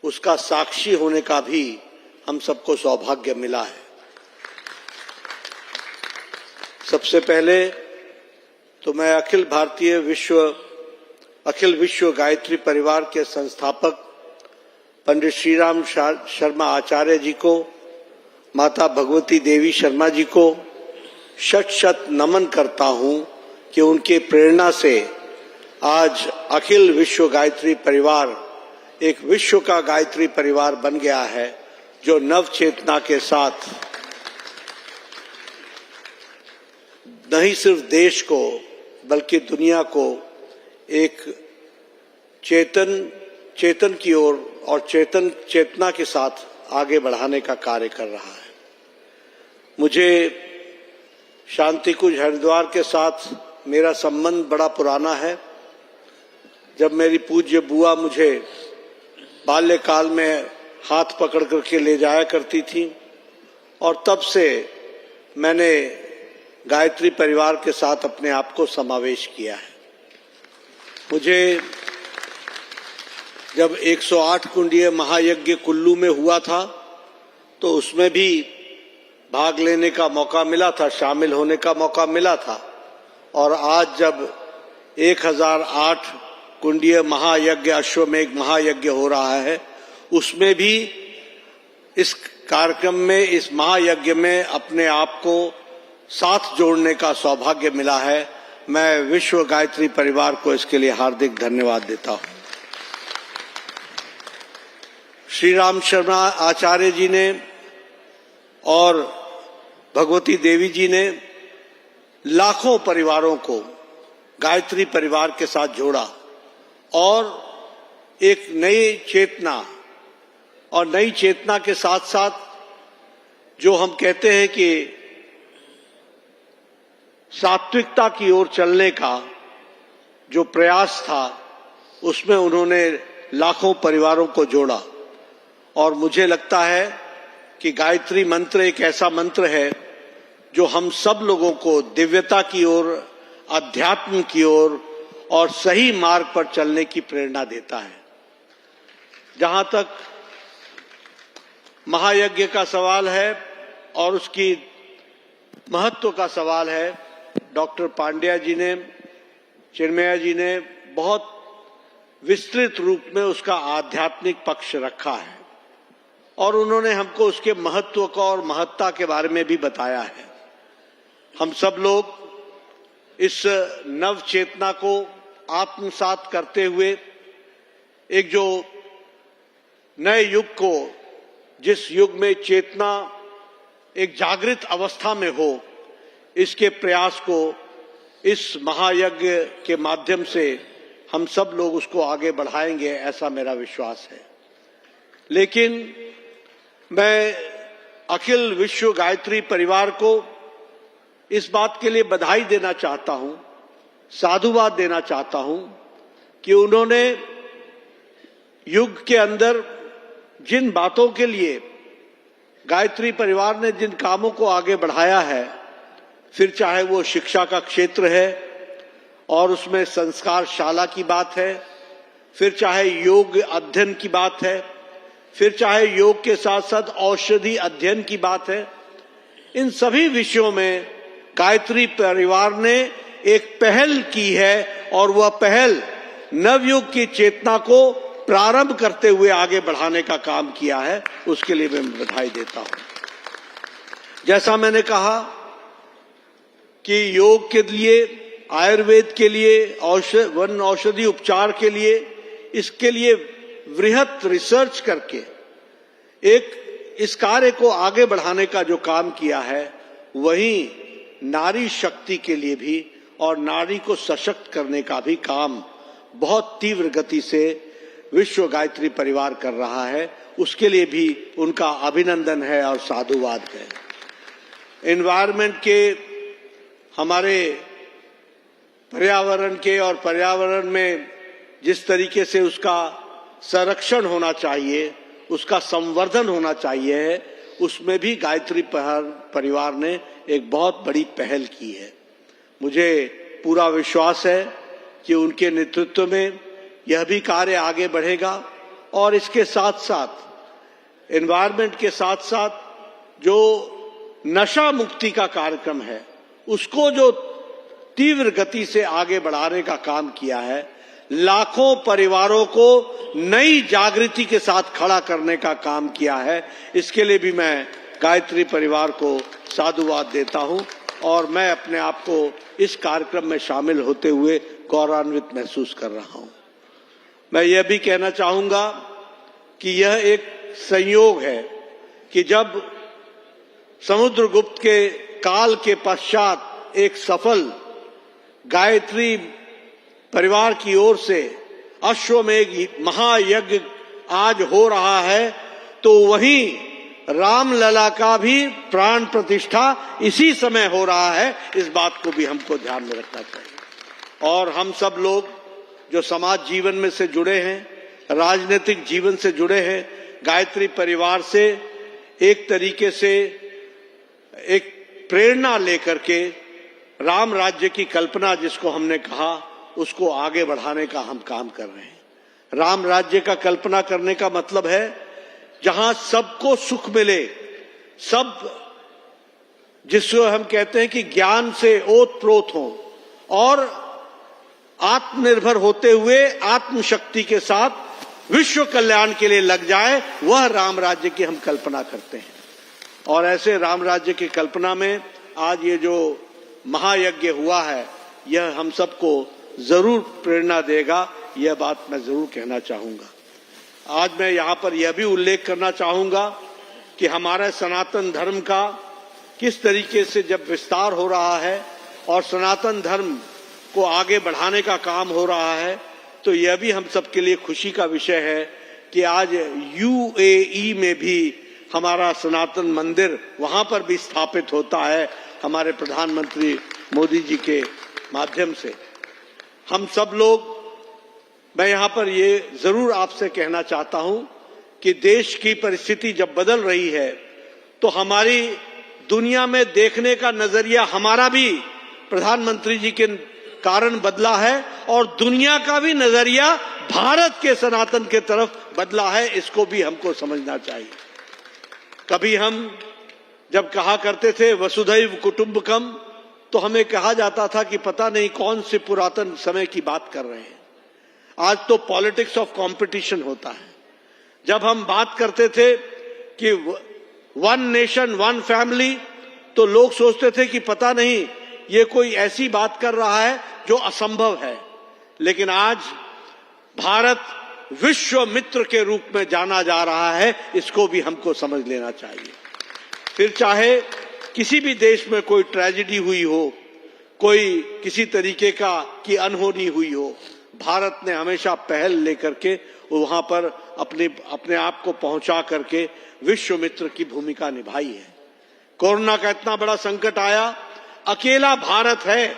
उसका साक्षी होने का भी हम सबको सौभाग्य मिला है। सबसे पहले तो मैं अखिल विश्व गायत्री परिवार के संस्थापक पंडित श्रीराम शर्मा आचार्य जी को, माता भगवती देवी शर्मा जी को शत शत नमन करता हूं कि उनके प्रेरणा से आज अखिल विश्व गायत्री परिवार एक विश्व का गायत्री परिवार बन गया है, जो नव चेतना के साथ नहीं सिर्फ देश को बल्कि दुनिया को एक चेतन की ओर और चेतना के साथ आगे बढ़ाने का कार्य कर रहा है। मुझे शांति कुंज हरिद्वार के साथ मेरा संबंध बड़ा पुराना है। जब मेरी पूज्य बुआ मुझे बाल्यकाल में हाथ पकड़ करके ले जाया करती थी, और तब से मैंने गायत्री परिवार के साथ अपने आप को समावेश किया है। मुझे जब 108 कुंडीय महायज्ञ कुल्लू में हुआ था तो उसमें भी भाग लेने का मौका मिला था, शामिल होने का मौका मिला था। और आज जब 1008 कुंडीय महायज्ञ अश्वमेघ महायज्ञ हो रहा है, उसमें भी इस कार्यक्रम में, इस महायज्ञ में अपने आप को साथ जोड़ने का सौभाग्य मिला है। मैं विश्व गायत्री परिवार को इसके लिए हार्दिक धन्यवाद देता हूं। श्री राम शर्मा आचार्य जी ने और भगवती देवी जी ने लाखों परिवारों को गायत्री परिवार के साथ जोड़ा और एक नई चेतना, और नई चेतना के साथ साथ जो हम कहते हैं कि सात्विकता की ओर चलने का जो प्रयास था, उसमें उन्होंने लाखों परिवारों को जोड़ा। और मुझे लगता है कि गायत्री मंत्र एक ऐसा मंत्र है जो हम सब लोगों को दिव्यता की ओर, अध्यात्म की ओर और सही मार्ग पर चलने की प्रेरणा देता है। जहां तक महायज्ञ का सवाल है और उसकी महत्व का सवाल है, डॉक्टर पांड्या जी ने, चिन्मया जी ने बहुत विस्तृत रूप में उसका आध्यात्मिक पक्ष रखा है और उन्होंने हमको उसके महत्व को और महत्ता के बारे में भी बताया है। हम सब लोग इस नव चेतना को आत्मसात करते हुए एक जो नए युग को, जिस युग में चेतना एक जागृत अवस्था में हो, इसके प्रयास को इस महायज्ञ के माध्यम से हम सब लोग उसको आगे बढ़ाएंगे, ऐसा मेरा विश्वास है। लेकिन मैं अखिल विश्व गायत्री परिवार को इस बात के लिए बधाई देना चाहता हूं, साधुवाद देना चाहता हूं कि उन्होंने युग के अंदर जिन बातों के लिए गायत्री परिवार ने जिन कामों को आगे बढ़ाया है, फिर चाहे वो शिक्षा का क्षेत्र है और उसमें संस्कार शाला की बात है, फिर चाहे योग अध्ययन की बात है, फिर चाहे योग के साथ साथ औषधि अध्ययन की बात है, इन सभी विषयों में गायत्री परिवार ने एक पहल की है और वह पहल नवयुग की चेतना को प्रारंभ करते हुए आगे बढ़ाने का काम किया है। उसके लिए मैं बधाई देता हूं। जैसा मैंने कहा कि योग के लिए आयुर्वेद के लिए, वन औषधि उपचार के लिए, इसके लिए वृहत रिसर्च करके एक इस कार्य को आगे बढ़ाने का जो काम किया है, वहीं नारी शक्ति के लिए भी और नारी को सशक्त करने का भी काम बहुत तीव्र गति से विश्व गायत्री परिवार कर रहा है। उसके लिए भी उनका अभिनंदन है और साधुवाद है। एनवायरनमेंट के, हमारे पर्यावरण के और पर्यावरण में जिस तरीके से उसका संरक्षण होना चाहिए, उसका संवर्धन होना चाहिए, उसमें भी गायत्री परिवार ने एक बहुत बड़ी पहल की है। मुझे पूरा विश्वास है कि उनके नेतृत्व में यह भी कार्य आगे बढ़ेगा और इसके साथ साथ एनवायरनमेंट के साथ साथ जो नशा मुक्ति का कार्यक्रम है, उसको जो तीव्र गति से आगे बढ़ाने का काम किया है, लाखों परिवारों को नई जागृति के साथ खड़ा करने का काम किया है, इसके लिए भी मैं गायत्री परिवार को साधुवाद देता हूं और मैं अपने आप को इस कार्यक्रम में शामिल होते हुए गौरवान्वित महसूस कर रहा हूं। मैं यह भी कहना चाहूंगा कि यह एक संयोग है कि जब समुद्रगुप्त के काल के पश्चात एक सफल गायत्री परिवार की ओर से अश्वमेध महायज्ञ आज हो रहा है, तो वहीं रामलला का भी प्राण प्रतिष्ठा इसी समय हो रहा है। इस बात को भी हमको ध्यान में रखना चाहिए। और हम सब लोग जो समाज जीवन में से जुड़े हैं, राजनीतिक जीवन से जुड़े हैं, गायत्री परिवार से एक तरीके से एक प्रेरणा लेकर के राम राज्य की कल्पना जिसको हमने कहा, उसको आगे बढ़ाने का हम काम कर रहे हैं। राम राज्य का कल्पना करने का मतलब है जहां सबको सुख मिले, सब जिसको हम कहते हैं कि ज्ञान से ओतप्रोत हो और आत्मनिर्भर होते हुए आत्मशक्ति के साथ विश्व कल्याण के लिए लग जाए, वह राम राज्य की हम कल्पना करते हैं। और ऐसे राम राज्य की कल्पना में आज ये जो महायज्ञ हुआ है, यह हम सबको जरूर प्रेरणा देगा, यह बात मैं जरूर कहना चाहूंगा। आज मैं यहाँ पर यह भी उल्लेख करना चाहूंगा कि हमारे सनातन धर्म का किस तरीके से जब विस्तार हो रहा है और सनातन धर्म को आगे बढ़ाने का काम हो रहा है, तो यह भी हम सबके लिए खुशी का विषय है कि आज यूएई में भी हमारा सनातन मंदिर वहां पर भी स्थापित होता है, हमारे प्रधानमंत्री मोदी जी के माध्यम से। हम सब लोग, मैं यहाँ पर ये जरूर आपसे कहना चाहता हूं कि देश की परिस्थिति जब बदल रही है, तो हमारी दुनिया में देखने का नजरिया हमारा भी प्रधानमंत्री जी के कारण बदला है और दुनिया का भी नजरिया भारत के सनातन के तरफ बदला है। इसको भी हमको समझना चाहिए। कभी हम जब कहा करते थे वसुधैव कुटुंबकम, तो हमें कहा जाता था कि पता नहीं कौन से पुरातन समय की बात कर रहे हैं। आज तो पॉलिटिक्स ऑफ कंपटीशन होता है। जब हम बात करते थे कि वन नेशन वन फैमिली, तो लोग सोचते थे कि पता नहीं ये कोई ऐसी बात कर रहा है जो असंभव है। लेकिन आज भारत विश्व मित्र के रूप में जाना जा रहा है, इसको भी हमको समझ लेना चाहिए। फिर चाहे किसी भी देश में कोई ट्रेजेडी हुई हो, कोई किसी तरीके की अनहोनी हुई हो, भारत ने हमेशा पहल लेकर के वहां पर अपने आप को पहुंचा करके विश्व मित्र की भूमिका निभाई है। कोरोना का इतना बड़ा संकट आया, अकेला भारत है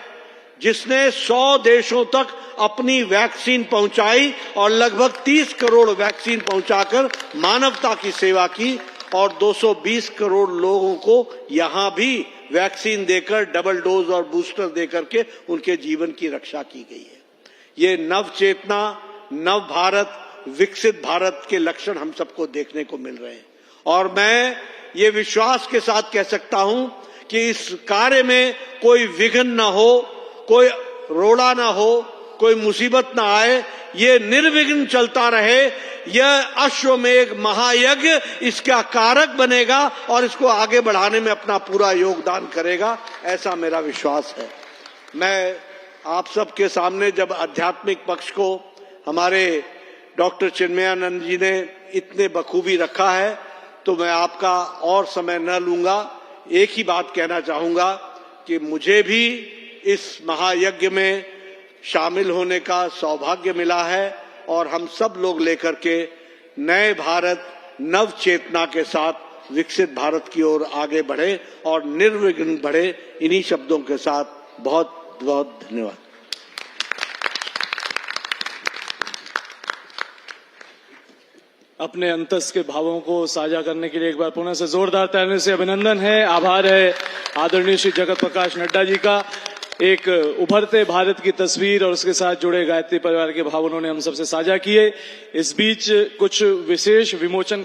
जिसने 100 देशों तक अपनी वैक्सीन पहुंचाई और लगभग 30 करोड़ वैक्सीन पहुंचाकर मानवता की सेवा की और 220 करोड़ लोगों को यहां भी वैक्सीन देकर डबल डोज और बूस्टर देकर के उनके जीवन की रक्षा की गई है। ये नव चेतना, नव भारत, विकसित भारत के लक्षण हम सबको देखने को मिल रहे हैं। और मैं ये विश्वास के साथ कह सकता हूं कि इस कार्य में कोई विघ्न न हो, कोई रोड़ा न हो, कोई मुसीबत न आए, ये निर्विघ्न चलता रहे। यह अश्वमेध महायज्ञ इसका कारक बनेगा और इसको आगे बढ़ाने में अपना पूरा योगदान करेगा, ऐसा मेरा विश्वास है। मैं आप सबके सामने जब आध्यात्मिक पक्ष को हमारे डॉक्टर चिन्मयानंद जी ने इतने बखूबी रखा है तो मैं आपका और समय न लूंगा। एक ही बात कहना चाहूंगा कि मुझे भी इस महायज्ञ में शामिल होने का सौभाग्य मिला है और हम सब लोग लेकर के नए भारत नव चेतना के साथ विकसित भारत की ओर आगे बढ़े और निर्विघ्न बढ़े। इन्हीं शब्दों के साथ बहुत बहुत धन्यवाद। अपने अंतस के भावों को साझा करने के लिए एक बार पुनः से जोरदार तालियों से अभिनंदन है, आभार है आदरणीय श्री जगत प्रकाश नड्डा जी का। एक उभरते भारत की तस्वीर और उसके साथ जुड़े गायत्री परिवार के भाव उन्होंने हम सबसे साझा किए। इस बीच कुछ विशेष विमोचन